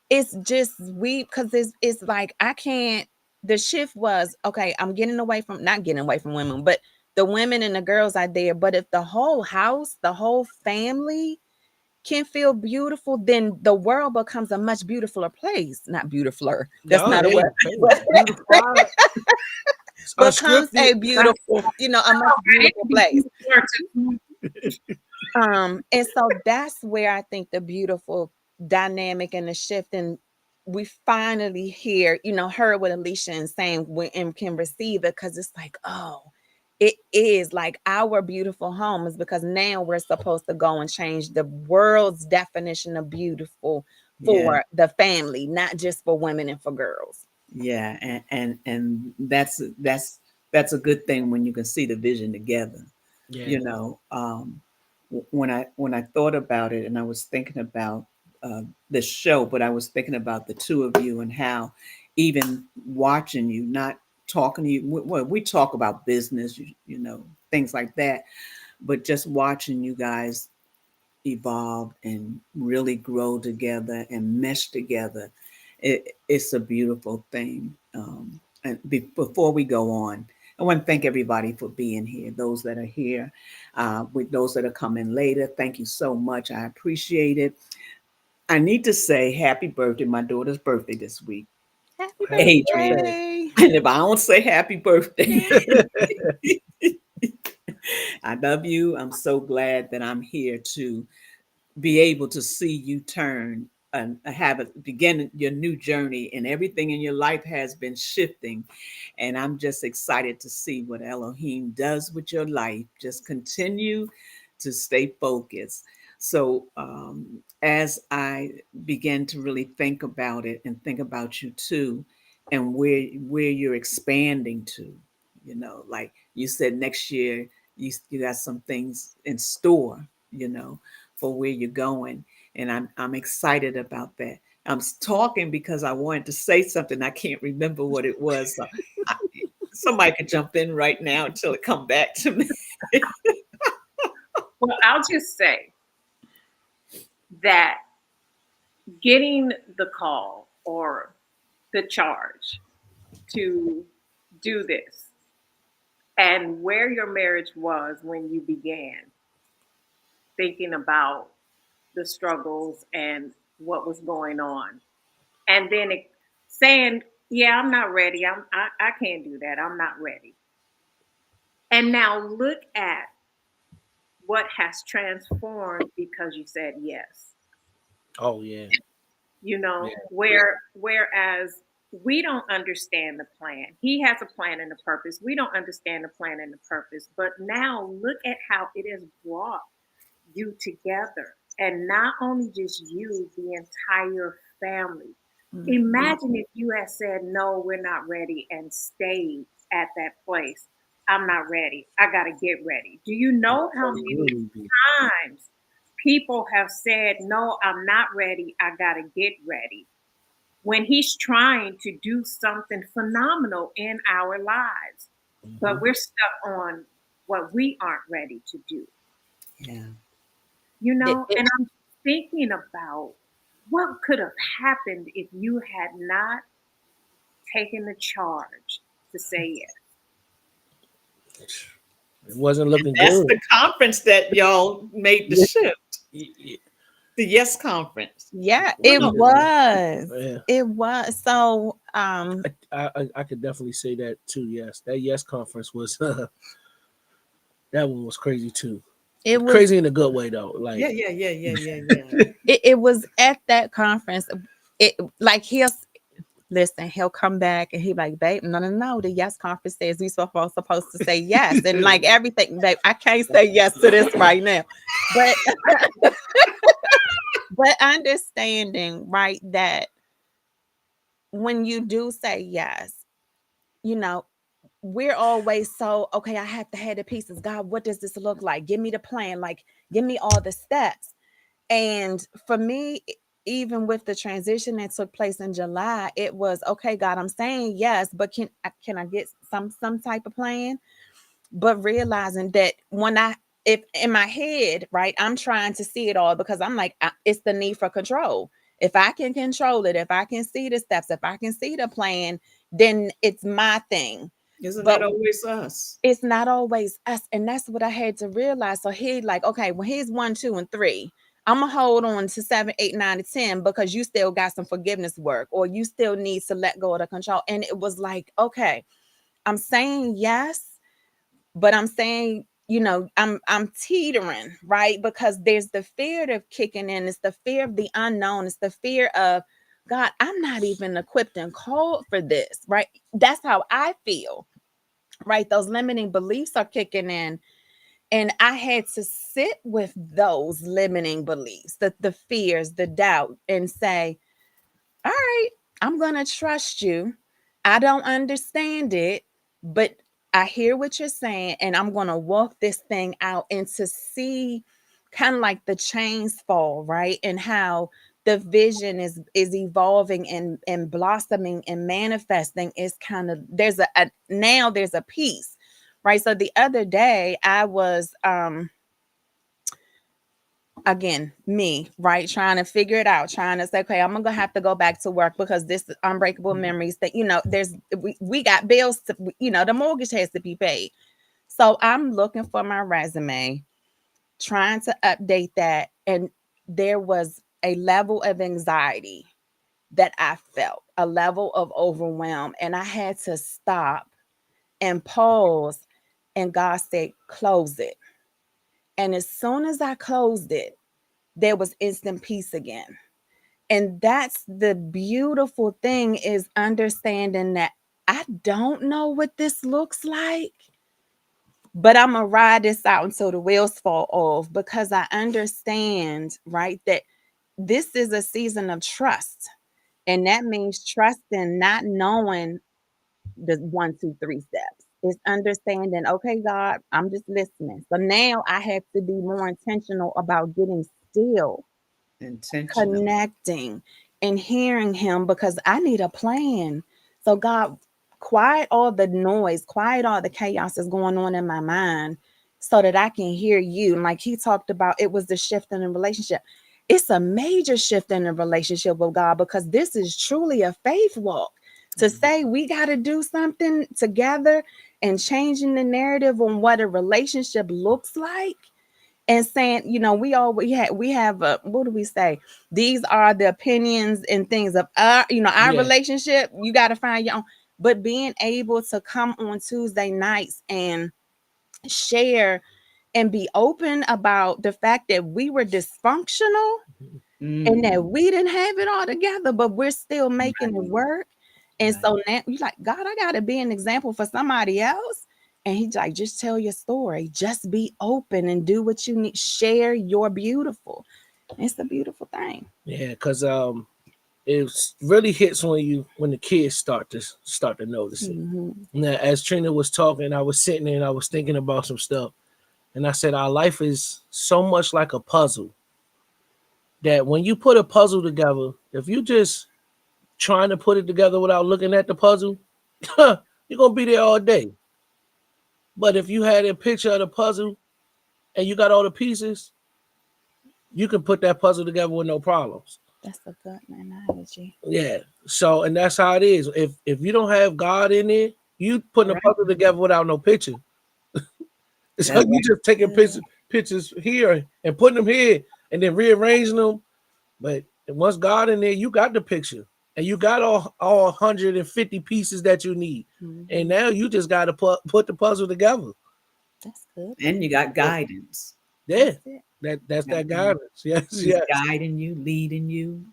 it's just we because it's like I can't. The shift was, okay, I'm getting away from, not getting away from women, but the women and the girls are there. But if the whole house, the whole family can feel beautiful, then the world becomes a much beautifuler place. Not beautifuler. That's No, not a hey, word. hey, But beautiful. becomes Unscripted. a beautiful, a much beautiful place. Right. And so that's where I think the beautiful dynamic and the shift, and we finally hear, heard what Alicia is saying, and can receive it, because it's like, oh, it is like our beautiful home is because now we're supposed to go and change the world's definition of beautiful Yeah. for the family, not just for women and for girls. Yeah. And that's a good thing when you can see the vision together. Yeah. you know um when I thought about it, and I was thinking about the show, but I was thinking about the two of you, and how even watching you, not talking to you, we talk about business, things like that, but just watching you guys evolve and really grow together and mesh together, it's a beautiful thing. And before we go on, I want to thank everybody for being here. Those that are here, with those that are coming later, thank you so much. I appreciate it. I need to say happy birthday. My daughter's birthday this week, Happy Happy Adrian. birthday. birthday. And if I don't say happy birthday, I love you. I'm so glad that I'm here to be able to see you turn and have a begin your new journey, and everything in your life has been shifting, and I'm just excited to see what Elohim does with your life. Just continue to stay focused. So as I begin to really think about it, and think about you too, and where you're expanding to, like you said, next year you got some things in store, you know for where you're going. And I'm excited about that. I'm talking because I wanted to say something. I can't remember what it was. So I, somebody could jump in right now until it come back to me. Well, I'll just say that getting the call or the charge to do this and where your marriage was when you began thinking about the struggles and what was going on, and then saying, yeah, I'm not ready, I can't do that, I'm not ready, and now look at what has transformed because you said yes. Oh yeah, You know, yeah. whereas we don't understand the plan. He has a plan and a purpose. We don't understand the plan and the purpose. But now look at how it has brought you together. And not only just you, the entire family. Mhm. Imagine if you had said, no, we're not ready, and stayed at that place. I'm not ready. I got to get ready. Do you know how Would many really be. times people have said, no, I'm not ready. I got to get ready, when he's trying to do something phenomenal in our lives. But Mhm. we're stuck on what we aren't ready to do, Yeah. you It, know? it, And I'm thinking about what could have happened if you had not taken the charge to say yes. It wasn't And looking that's good. the conference that y'all made the Yeah, shift. yeah, The Yes Conference. yeah, it Wow. was. yeah. It was. So, I could definitely say that too. Yes, that yes conference was that one was crazy too. it was Crazy in a good way though. Yeah, Like yeah, yeah, yeah, yeah, yeah. it was at that conference. It like he'll listen, he'll come back and he like, babe, no, no, no. The yes conference says we supposed to say yes. And like everything, babe, I can't say yes to this right now. But but understanding, right, that when you do say yes, you know, we're always so okay. I have to have the pieces. God, what does this look like? Give me the plan. Like, give me all the steps. And for me, even with the transition that took place in July, it was okay. God, I'm saying yes, but can I get some type of plan? But realizing that when I if in my head, right, I'm trying to see it all because I'm like, it's the need for control. If I can control it, if I can see the steps, if I can see the plan, then it's my thing. Isn't But that always us? it's not always us. And that's what I had to realize. So he like, okay, well, here's 1, 2, and 3. I'm gonna hold on to 7, 8, 9, and 10 because you still got some forgiveness work or you still need to let go of the control. And it was like, okay, I'm saying yes, but I'm saying, I'm teetering, right? Because there's the fear of kicking in, it's the fear of the unknown, it's the fear of God, I'm not even equipped and called for this, right? That's how I feel, right? Those limiting beliefs are kicking in. And I had to sit with those limiting beliefs, the fears, the doubt, and say, all right, I'm going to trust you. I don't understand it, but I hear what you're saying, and I'm going to walk this thing out and to see kind of like the chains fall, right? And how the vision is evolving and blossoming and manifesting is kind of there's a now there's a piece, right? So the other day I was again me, right, trying to figure it out, trying to say, okay, I'm gonna have to go back to work because this unbreakable memories that there's we got bills to, the mortgage has to be paid. So I'm looking for my resume, trying to update that, and there was a level of anxiety that I felt, a level of overwhelm, and I had to stop and pause, and God said close it. And as soon as I closed it, there was instant peace again. And that's the beautiful thing, is understanding that I don't know what this looks like, but I'm going to ride this out until the wheels fall off, because I understand, right, that this is a season of trust. And that means trusting, not knowing the 1, 2, 3 steps. It's understanding, okay, God, I'm just listening. So now I have to be more intentional about getting still, Intentional. connecting, and hearing him, because I need a plan. So God, quiet all the noise, quiet all the chaos that's going on in my mind, so that I can hear you. And like he talked about, it was the shift in the relationship. It's a major shift in the relationship with God, because this is truly a faith walk. To say we got to do something together and changing the narrative on what a relationship looks like, and saying, we have what do we say? These are the opinions and things of our Yeah. relationship. You got to find your own. But being able to come on Tuesday nights and share and be open about the fact that we were dysfunctional and that Mm, we didn't have it all together, but we're still making it right, work. And right. so now you're like, God, I got to be an example for somebody else. And he's like, just tell your story, just be open and do what you need. Share your beautiful. It's a beautiful thing. Yeah, because it really hits when the kids start to notice it. Hmm. Now, as Trina was talking, I was sitting there and I was thinking about some stuff, and I said our life is so much like a puzzle that when you put a puzzle together, if you just trying to put it together without looking at the puzzle, you're gonna be there all day. But if you had a picture of the puzzle and you got all the pieces, you can put that puzzle together with no problems. That's a good analogy. Yeah. So, and that's how it is. If you don't have God in it, you putting All a right. puzzle together without no picture. So That's you right. just taking Good. pictures here and putting them here and then rearranging them. But once God in there, you got the picture and you got all 150 pieces that you need. And Hmm. now you just got to put the puzzle together. That's good. And you got guidance. Yeah, That's it. that's Got that guidance. guidance. Yes, He's yes. guiding you, leading you.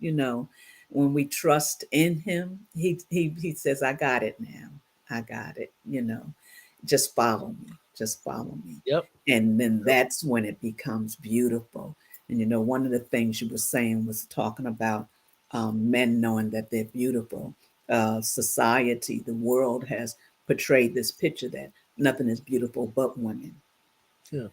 When we trust in him, he says, I got it now. I got it. Just follow me. Just follow me. Yep. And then Yep. that's when it becomes beautiful. And one of the things you were saying was talking about men knowing that they're beautiful. Society, the world has portrayed this picture that nothing is beautiful but women. Yeah.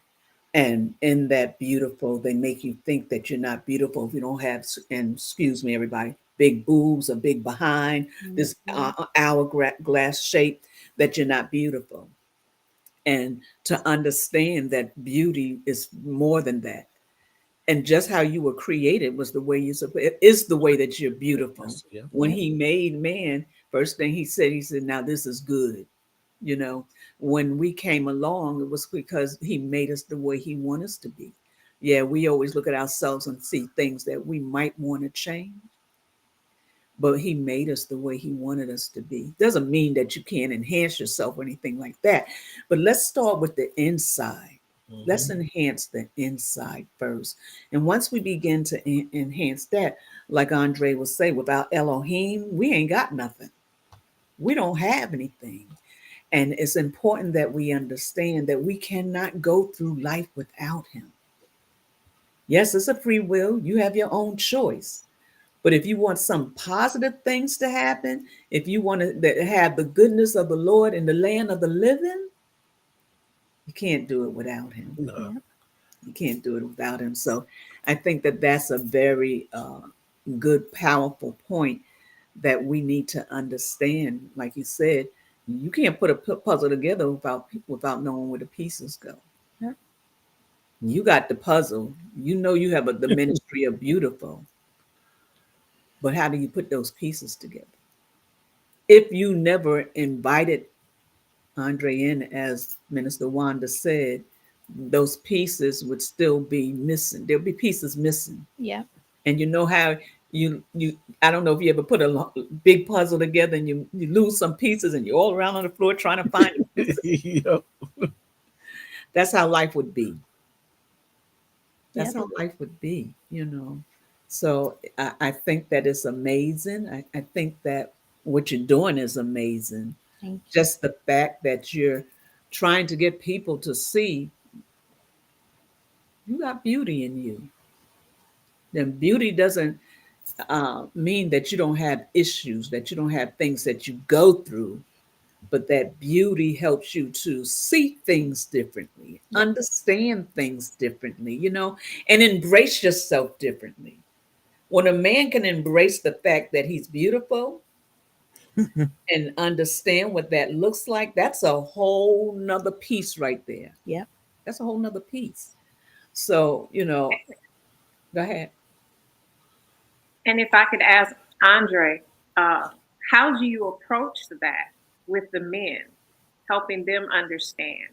And in that beautiful, they make you think that you're not beautiful if you don't have, and excuse me, everybody, big boobs or big behind, this Mhm. hourglass shape, that you're not beautiful. And to understand that beauty is more than that. And just how you were created was the way it is the way that you're beautiful. Yeah. When Yep. he made man, first thing he said, now this is good. You know, when we came along, it was because he made us the way he wanted us to be. Yeah, we always look at ourselves and see things that we might want to change, but he made us the way he wanted us to be. Doesn't mean that you can't enhance yourself or anything like that. But let's start with the inside. Let's Hmm. enhance the inside first. And once we begin to enhance that, like Andre will say, without Elohim, we ain't got nothing. We don't have anything. And it's important that we understand that we cannot go through life without him. Yes, it's a free will. You have your own choice. But if you want some positive things to happen, if you want to have the goodness of the Lord in the land of the living, you can't do it without him. No. Yep. You can't do it without him. So I think that that's a very good, powerful point that we need to understand. Like you said, you can't put a puzzle together without knowing where the pieces go. Yep. You got the puzzle. You have the ministry of beautiful, but how do you put those pieces together? If you never invited Andre in, as Minister Wanda said, those pieces would still be missing. There'll be pieces missing. Yep. And you know how you I don't know if you ever put a big puzzle together and you lose some pieces and you're all around on the floor trying to find the pieces. Yep. That's how life would be. That's Yep. how life would be. So I think that it's amazing. I think that what you're doing is amazing. Thank you. Just the fact that you're trying to get people to see you got beauty in you. Then beauty doesn't mean that you don't have issues, that you don't have things that you go through, but that beauty helps you to see things differently, Yep. understand things differently, and embrace yourself differently. When a man can embrace the fact that he's beautiful and understand what that looks like, that's a whole nother piece right there. Yep. That's a whole nother piece. So, go ahead. And if I could ask Andre, uh, how do you approach that with the men, helping them understand?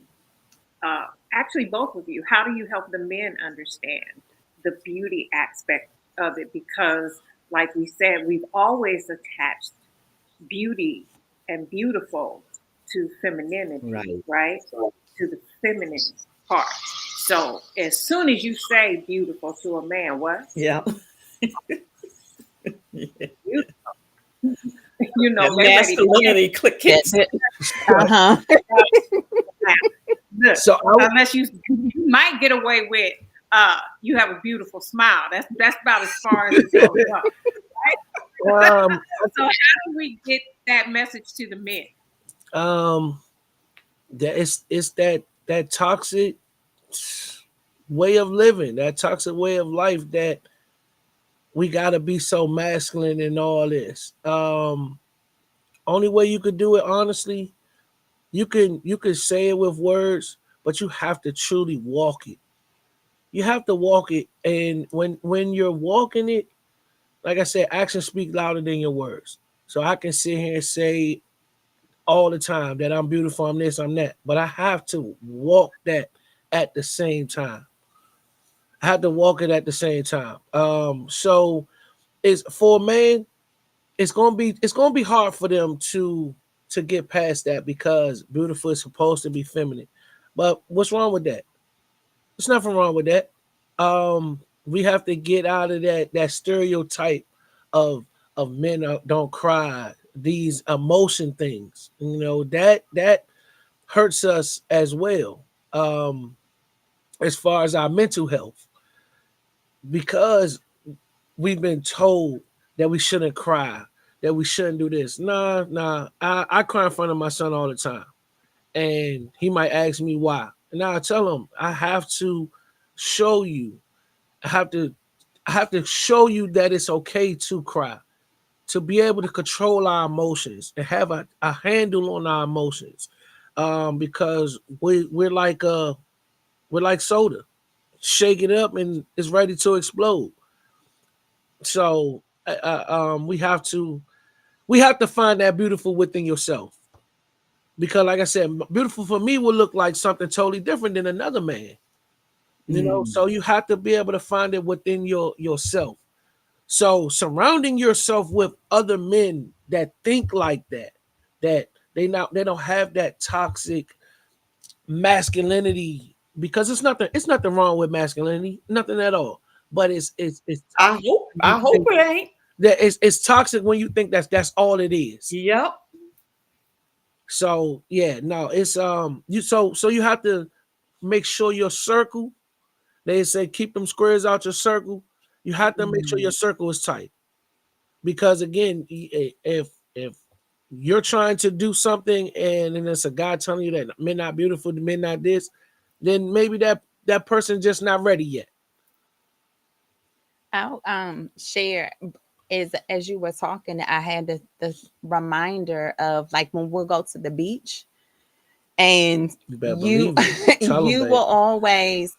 Actually, both of you, how do you help the men understand the beauty aspect of it? Because, like we said, we've always attached beauty and beautiful to femininity, Right. right? To the feminine part. So, as soon as you say beautiful to a man, what? Yeah. You That know, they ready to masculinity click That, kicks. that, uh-huh. look. So Unless you might get away with you have a beautiful smile. That's about as far as it's gonna go. Right? um So how do we get that message to the men? um that it's that toxic way of living, that toxic way of life that we gotta be so masculine and all this. Only way you could do it, honestly, you can say it with words, but you have to truly walk it. You have to walk it, and when you're walking it, like I said, actions speak louder than your words. So I can sit here and say all the time that I'm beautiful, I'm this, I'm that, but I have to walk that at the same time. I have to walk it at the same time. So it's for a man, it's gonna be hard for them to get past that because beautiful is supposed to be feminine. But what's wrong with that? There's nothing wrong with that. We have to get out of that stereotype of men don't cry. These emotion things, that hurts us as well. As far as our mental health, because we've been told that we shouldn't cry, that we shouldn't do this. Nah, nah. I cry in front of my son all the time, and he might ask me why, and I tell him I have to show you. I have to I have to show you that it's okay to cry, to be able to control our emotions and have a handle on our emotions. Because we're like soda. Shake it up and it's ready to explode. So we have to find that beautiful within yourself. Because like I said, beautiful for me will look like something totally different than another man. Mm. So you have to be able to find it within yourself. So surrounding yourself with other men that think like that they don't have that toxic masculinity, because it's nothing wrong with masculinity, nothing at all. But it's I toxic hope. when I you hope think it ain't. that it's toxic when you think that's all it is. Yep. So yeah, no, it's so you have to make sure your circle. They say keep them squares out your circle. You have to make sure your Mm. circle is tight, because again, if you're trying to do something and then it's a guy telling you that men not beautiful, men not this, then maybe that person just not ready yet. I'll share is as you were talking, I had the reminder of like when we'll go to the beach and You better you believe it. Tell them, you will babe. always,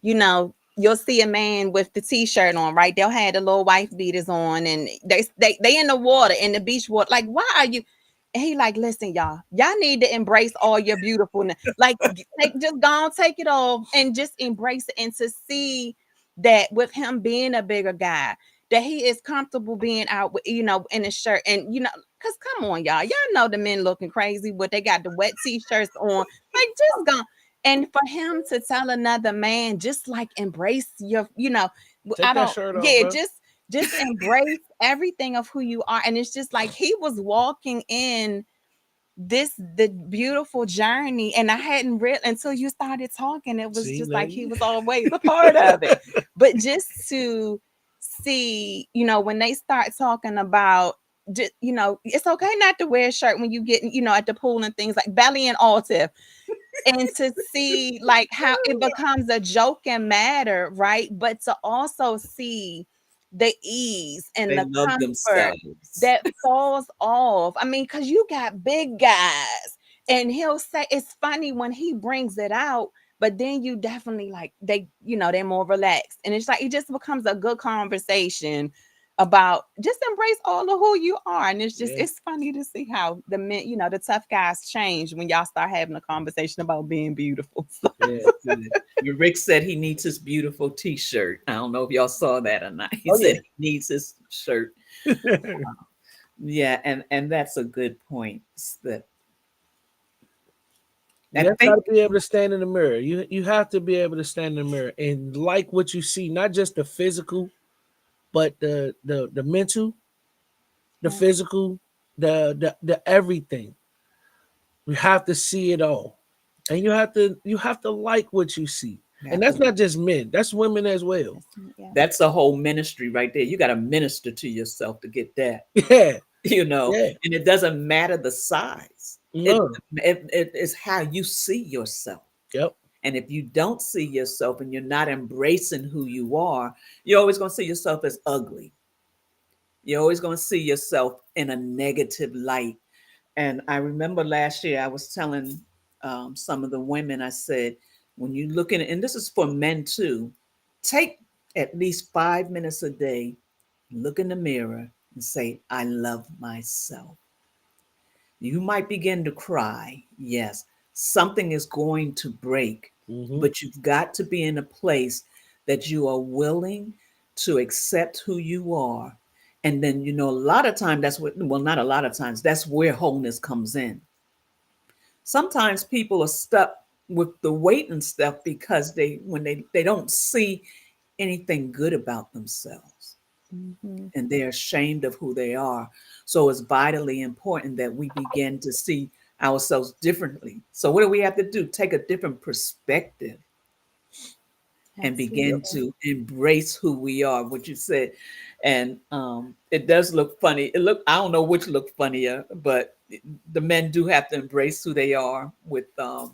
you'll see a man with the t-shirt on, right? They'll have the little wife beaters on and they in the water, in the beach water. Like, why are you? And he like, listen, y'all need to embrace all your beautifulness. Like, just go on, take it off and just embrace it. And to see that with him being a bigger guy, that he is comfortable being out with, in a shirt. And because come on, y'all know the men looking crazy, but they got the wet t-shirts on. Like, just go. And for him to tell another man, just like embrace your, I Take that don't, shirt off, yeah, bro. just embrace everything of who you are. And it's just like he was walking in the beautiful journey, and I hadn't read until you started talking. It was See, just like he lady. was always a part of it. But just to see, when they start talking about just, it's okay not to wear a shirt when you get, at the pool and things like belly and altif, and to see like how it becomes a joking matter, right? But to also see the ease and They the love comfort themselves. that falls off. I mean, because you got big guys, and he'll say it's funny when he brings it out but then you definitely like they're more relaxed, and it's like it just becomes a good conversation about just embrace all of who you are. And it's just Yeah. it's funny to see how the men, the tough guys change when y'all start having a conversation about being beautiful. So, Yeah. Good. Rick said he needs his beautiful T-shirt. I don't know if y'all saw that or not. He Oh said yeah. he needs his shirt. Yeah, and that's a good point. That You I just got think. to be able to stand in the mirror. You have to be able to stand in the mirror and like what you see, not just the physical, but the mental, the yeah, physical, the everything. You have to see it all, and you have to like what you see. You And have to. that's not just men; that's women as well. yeah, That's a whole ministry right there. You got to minister to yourself to get that. Yeah, You know, yeah. and it doesn't matter the size. It, No. it is how you see yourself. Yep. And if you don't see yourself and you're not embracing who you are, you're always going to see yourself as ugly. You're always going to see yourself in a negative light. And I remember last year I was telling some of the women, I said, when you look in, and this is for men too, take at least 5 minutes a day, look in the mirror and say, I love myself. You might begin to cry. Yes, something is going to break, Hmm. but you've got to be in a place that you are willing to accept who you are. And then, a lot of times that's what, well, not a lot of times, that's where wholeness comes in. Sometimes people are stuck with the weight and stuff because when they don't see anything good about themselves hmm, and they're ashamed of who they are. So it's vitally important that we begin to see ourselves differently. So what do we have to do? Take a different perspective and begin Yep. absolutely. to embrace who we are, what you said. And it does look funny. I don't know which look funnier, but the men do have to embrace who they are with uh,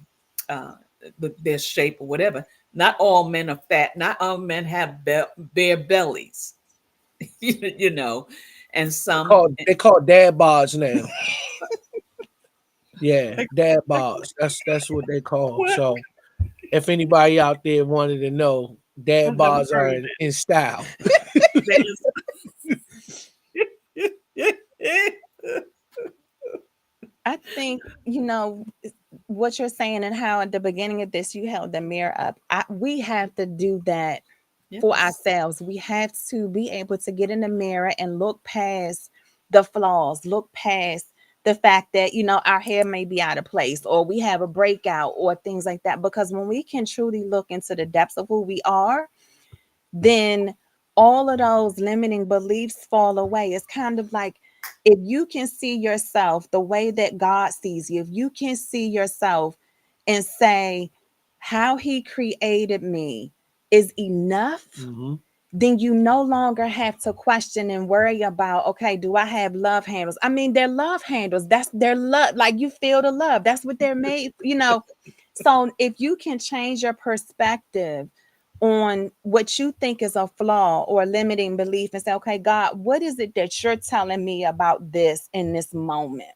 their shape or whatever. Not all men are fat. Not all men have bare bellies, you know, and They some. call they call dad bods now. Yeah, dad bods. That's what they call. What? So if anybody out there wanted to know, dad I've never bods are heard of in style. I think what you're saying and how at the beginning of this you held the mirror up. We have to do that for Yes. ourselves. We have to be able to get in the mirror and look past the flaws, look past the fact that, our hair may be out of place or we have a breakout or things like that. Because when we can truly look into the depths of who we are, then all of those limiting beliefs fall away. It's kind of like if you can see yourself the way that God sees you, if you can see yourself and say, how He created me is enough, Hmm. then you no longer have to question and worry about, okay, do I have love handles? I mean, they're love handles. That's their love. Like you feel the love. That's what they're made. So if you can change your perspective on what you think is a flaw or a limiting belief and say, okay, God, what is it that you're telling me about this in this moment?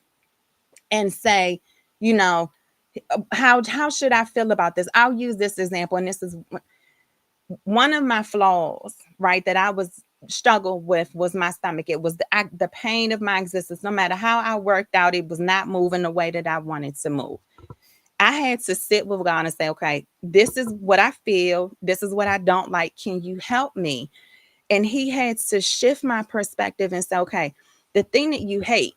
And say, you know, how should I feel about this? I'll use this example, and this is one of my flaws, right? That I was struggled with was my stomach. It was the pain of my existence. No matter how I worked out, it was not moving the way that I wanted to move. I had to sit with God and say, okay, this is what I feel. This is what I don't like. Can you help me? And He had to shift my perspective and say, okay, the thing that you hate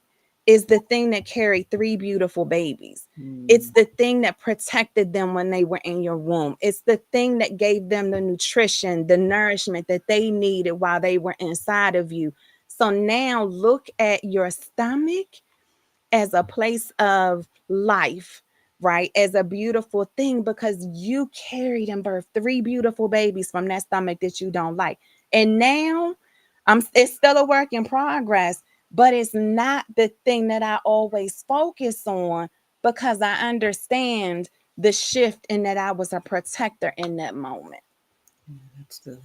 is the thing that carried three beautiful babies. It's Mm, the thing that protected them when they were in your womb. It's the thing that gave them the nutrition, the nourishment that they needed while they were inside of you. So now look at your stomach as a place of life, right? As a beautiful thing because you carried and birthed three beautiful babies from that stomach that you don't like. And now it's still a work in progress, but it's not the thing that I always focus on because I understand the shift in that I was a protector in that moment. yeah, that's good.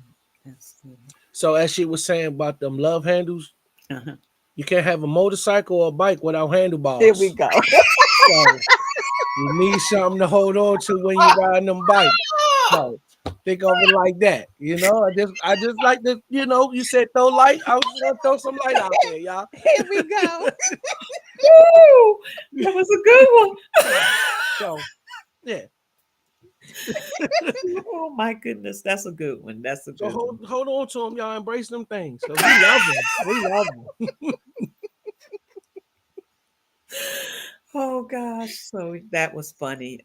That's good. So as she was saying about them love handles, Uh-huh. you can't have a motorcycle or a bike without There we handlebars. go. So You need something to hold on to when you riding them bikes. So think of it like that. I just like to, you said throw light. I was just gonna throw some light out there, y'all. Here we go. Woo! That was a good one. So yeah. Oh my goodness, that's a good one. That's a So good one. hold on to them, y'all. Embrace them things. Cause we love them. We love them. Oh gosh, so that was funny.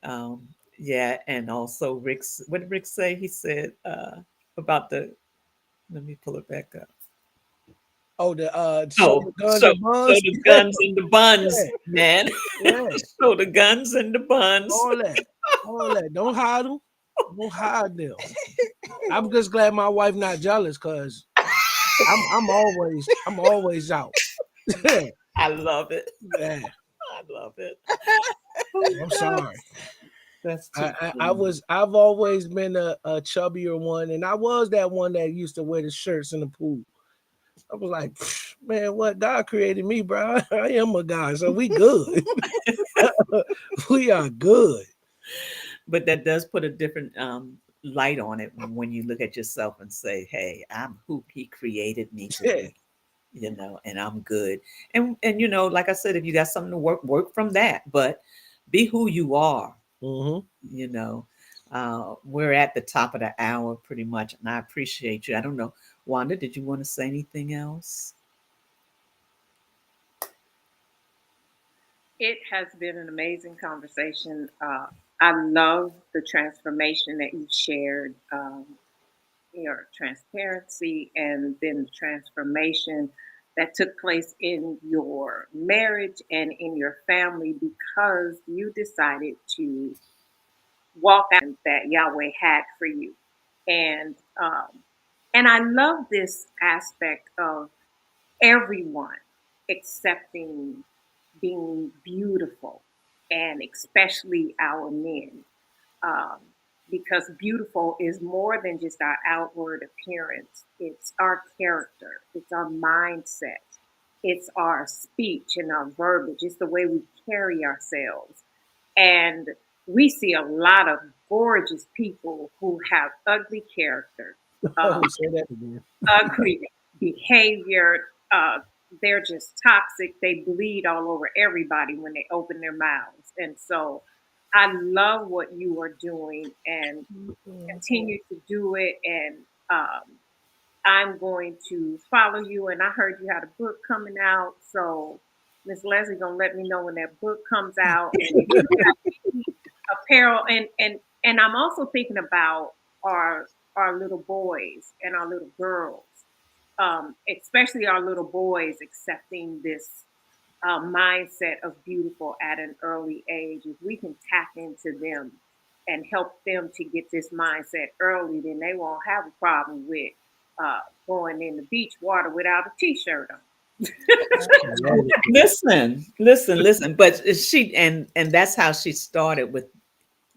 Yeah, and also Rick's what did Rick say? He said about the let me pull it back up. Oh, the Oh, soda guns and so buns. the guns and the buns, Yeah, man. yeah. So the guns and the buns. All that. All that. Don't hide them. Don't hide them. I'm just glad my wife not jealous because I'm always out. Yeah. I love it. Yeah. I love it. Oh I'm God, sorry. that's I, too I, I funny. was I've always been a chubbier one, and I was that one that used to wear the shirts in the pool. I was like, man, what God created me, bro. I am a God, so we good. We are good. But that does put a different light on it when you look at yourself and say, "Hey, I'm who He created me to Yeah. be." And I'm good. And like I said, if you got something to work from that, but be who you are. Mm-hmm. You know, we're at the top of the hour pretty much, and I appreciate you. I don't know, Wanda, did you want to say anything else? It has been an amazing conversation. I love the transformation that you shared, your transparency, and then the transformation that took place in your marriage and in your family because you decided to walk out that Yahweh had for you. And and I love this aspect of everyone accepting being beautiful, and especially our men, um, because beautiful is more than just our outward appearance. It's our character, it's our mindset, it's our speech and our verbiage, it's the way we carry ourselves. And we see a lot of gorgeous people who have ugly character, Oh, uh, say that again. ugly behavior. They're just toxic. They bleed all over everybody when they open their mouths. And so I love what you are doing and continue to do it. And I'm going to follow you. And I heard you had a book coming out. So Miss Leslie gonna let me know when that book comes out. And if you got apparel, and I'm also thinking about our our little boys and our little girls, especially our little boys accepting this mindset of beautiful at an early age. If we can tap into them and help them to get this mindset early, then they won't have a problem with going in the beach water without a t-shirt on. Love it. Listen. But she and that's how she started with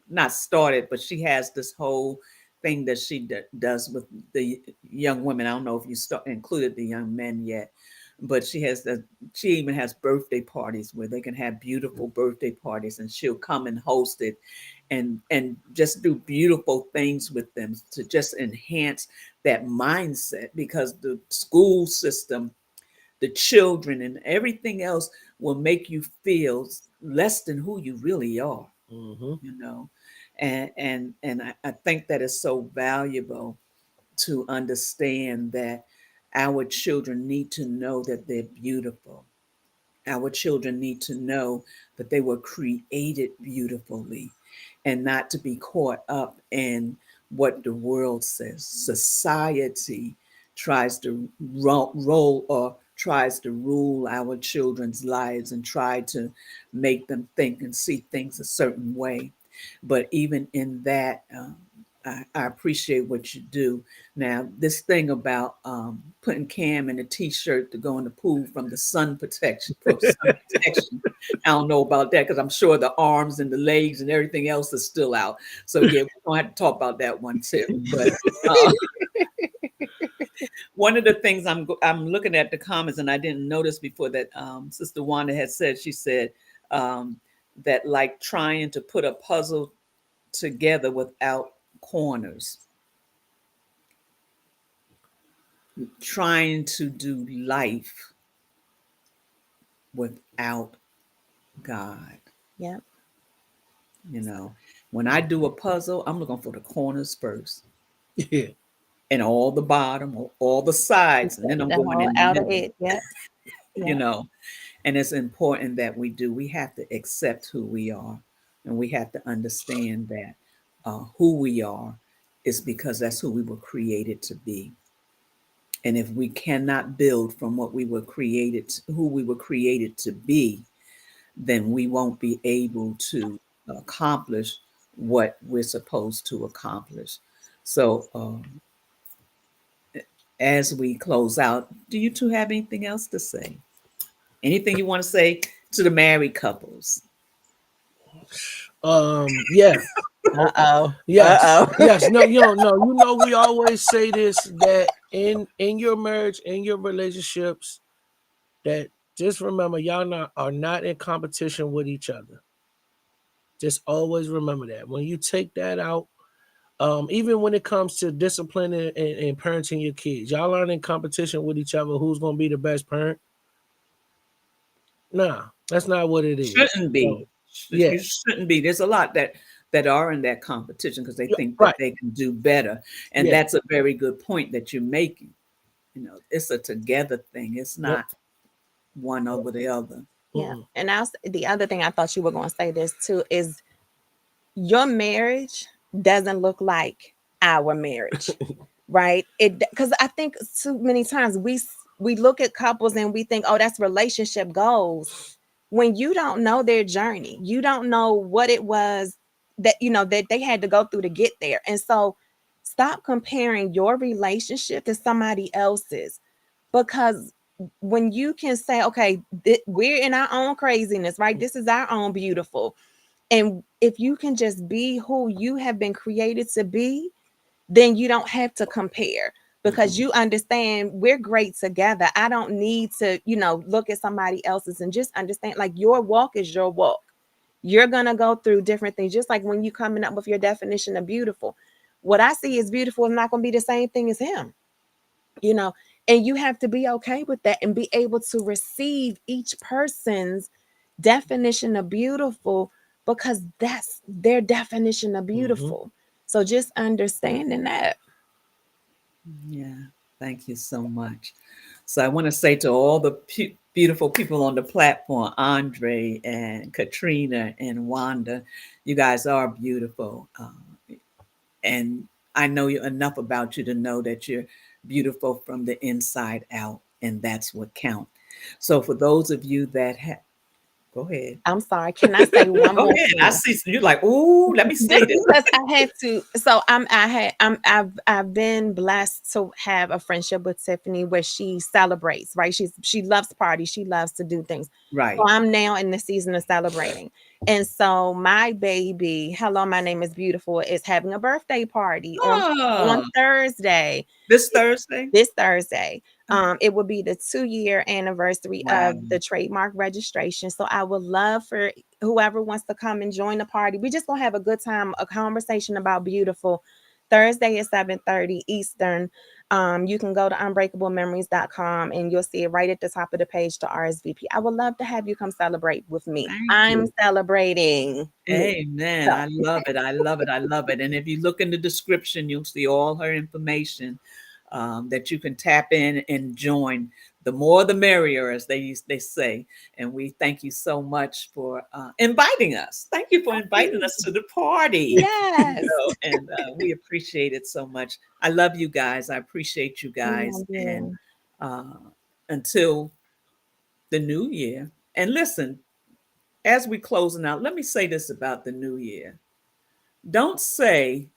not started, but she has this whole thing that she does with the young women. I don't know if you included the young men yet, but she even has birthday parties where they can have beautiful birthday parties, and she'll come and host it, and just do beautiful things with them to just enhance that mindset because the school system, the children, and everything else will make you feel less than who you really are, Mm-hmm. you know and I think that is so valuable to understand that our children need to know that they're beautiful. Our children need to know that they were created beautifully and not to be caught up in what the world says. Society tries to roll or tries to rule our children's lives and try to make them think and see things a certain way. But even in that, I appreciate what you do. Now, this thing about putting Cam in a t-shirt to go in the pool from the sun protection, for sun protection, I don't know about that because I'm sure the arms and the legs and everything else is still out. So yeah, we're gonna have to talk about that one too. But uh, one of the things I'm looking at the comments and I didn't notice before that Sister Wanda had said, she said, um, that like trying to put a puzzle together without corners, trying to do life without God. Yep. You know, when I do a puzzle, I'm looking for the corners first Yeah. and all the bottom or all the sides, and then I'm The going whole in the outer middle, edge. Yep. you Yep. know. And it's important that we do. We have to accept who we are, and we have to understand that who we are is because that's who we were created to be. And if we cannot build from what we were created, who we were created to be, then we won't be able to accomplish what we're supposed to accomplish. So, as we close out, do you two have anything else to say? Anything you want to say to the married couples? Yeah. Uh oh. Uh Yes. oh. Yes. No, no. We always say this, that in your marriage, in your relationships, that just remember, y'all are not in competition with each other. Just always remember that. When you take that out, even when it comes to disciplining and parenting your kids, y'all aren't in competition with each other. Who's gonna be the best parent? Nah, that's not what it is. Shouldn't be. So, yeah, You shouldn't be. There's a lot that are in that competition because they yeah, think that right. they can do better, and Yeah, that's a very good point that you're making. You know, it's a together thing. It's yep. not one over the other. Yeah. Mm-mm. And the other thing I thought you were going to say this too is your marriage doesn't look like our marriage, right? It because I think too many times we look at couples and we think, oh, that's relationship goals. When you don't know their journey, you don't know what it was that that they had to go through to get there. And so stop comparing your relationship to somebody else's, because when you can say, okay, we're in our own craziness, right? This is our own beautiful. And if you can just be who you have been created to be, then you don't have to compare, because you understand we're great together. I don't need to, look at somebody else's, and just understand like your walk is your walk. You're going to go through different things, just like when you coming up with your definition of beautiful. What I see as beautiful is not going to be the same thing as him, you know, and you have to be okay with that and be able to receive each person's definition of beautiful, because that's their definition of Mm-hmm. beautiful. So just understanding that. Yeah, thank you so much. So I want to say to all the beautiful people on the platform, Andre and Katrina and Wanda, you guys are beautiful. And I know you enough about you to know that you're beautiful from the inside out, and that's what counts. So for those of you that have, go ahead. I'm sorry, can I say one Go more ahead. I thing? see you're like, ooh, let me say Just this. because I had to. So I've been blessed to have a friendship with Tiffany where she celebrates, right? She loves parties, she loves to do things. So Right. I'm now in the season of celebrating. And so my baby, hello, my name is beautiful, is having a birthday party on Oh, Thursday. this Thursday? This Thursday. Okay. It will be the 2-year anniversary Wow. of the trademark registration. So I would love for whoever wants to come and join the party. We just gonna have a good time, a conversation about beautiful. Thursday at 7:30 Eastern. You can go to unbreakablememories.com and you'll see it right at the top of the page to RSVP. I would love to have you come celebrate with me. Thank I'm you. celebrating me. Amen. So I love it. I love it. I love it. And if you look in the description, you'll see all her information that you can tap in and join. The more, the merrier, as they say. And we thank you so much for inviting us. Thank you for inviting us to the party. You yes. know, and we appreciate it so much. I love you guys. I appreciate you I guys. love And you. uh, until the new year. And listen, as we closing out, let me say this about the new year. Don't say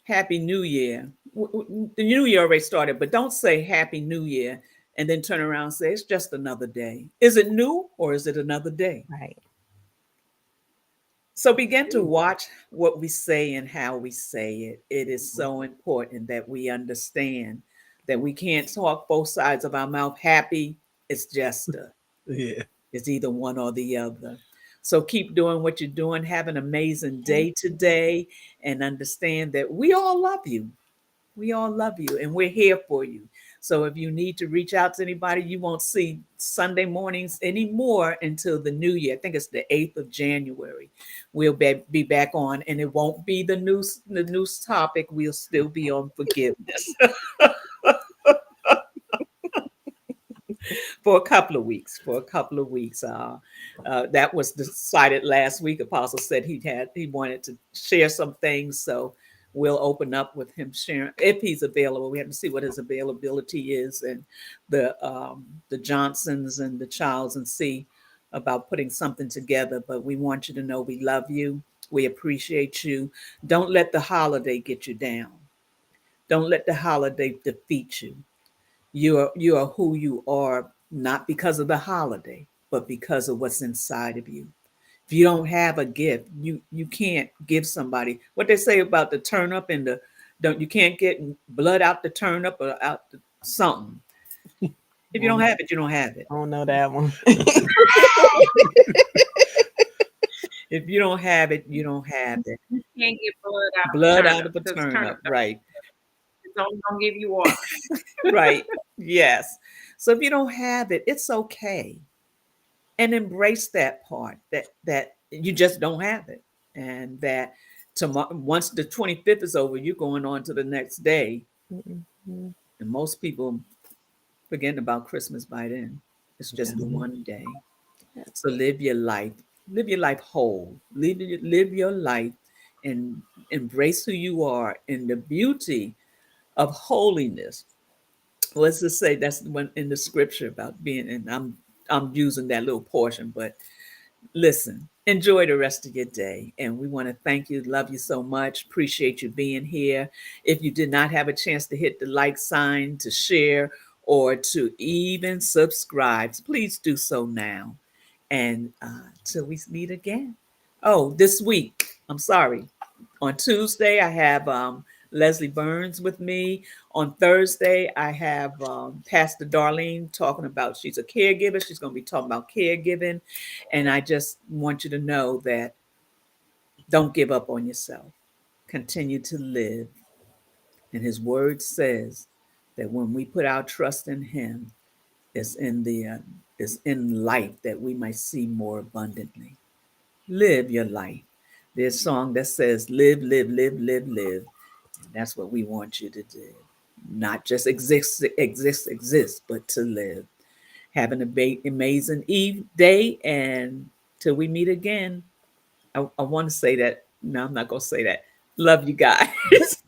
Happy New Year. The new year already started, but don't say Happy New Year and then turn around and say it's just another day. Is it new or is it another day? Right. So begin to watch what we say and how we say it. It is so important that we understand that we can't talk both sides of our mouth. Happy, it's just a, Yeah. it's either one or the other. So keep doing what you're doing. Have an amazing day today, and understand that we all love you. We all love you, and we're here for you. So if you need to reach out to anybody, you won't see Sunday mornings anymore until the new year. I think it's the 8th of January. We'll be back on, and it won't be the news topic. We'll still be on forgiveness for a couple of weeks. For a couple of weeks, that was decided last week. Apostle said he wanted to share some things, so we'll open up with him sharing if he's available. We have to see what his availability is, and the Johnsons and the Childs, and see about putting something together. But we want you to know we love you. We appreciate you. Don't let the holiday get you down. Don't let the holiday defeat you. You are who you are, not because of the holiday, but because of what's inside of you. If you don't have a gift, you can't give somebody what they say about the turnip and the don't you can't get blood out the turnip or out the something. If you don't have it, you don't have it. I don't know that one. If you don't have it, you don't have it. You can't get blood out of Blood out turnip of a because turnip, turnip right? don't give you water. Right. Yes. So if you don't have it, it's okay. And embrace that part that you just don't have it, and that tomorrow, once the 25th is over, you're going on to the next day, Mhm. and most people forgetting about Christmas by then. It's just the Yeah. one day. So live your life whole, live your life, and embrace who you are in the beauty of holiness. Let's just say that's the one in the scripture about being, and I'm using that little portion, but listen, enjoy the rest of your day. And we want to thank you, love you so much, appreciate you being here. If you did not have a chance to hit the like sign, to share, or to even subscribe, please do so now. And till we meet again. Oh, this week, I'm sorry. On Tuesday, I have Leslie Burns with me. On Thursday, I have Pastor Darlene talking about, she's a caregiver. She's going to be talking about caregiving. And I just want you to know that don't give up on yourself. Continue to live. And his word says that when we put our trust in him, it's in life that we might see more abundantly. Live your life. There's a song that says, live, live, live, live, live. And that's what we want you to do. Not just exist, but to live. Have an amazing day. And till we meet again, I want to say that. No, I'm not going to say that. Love you guys.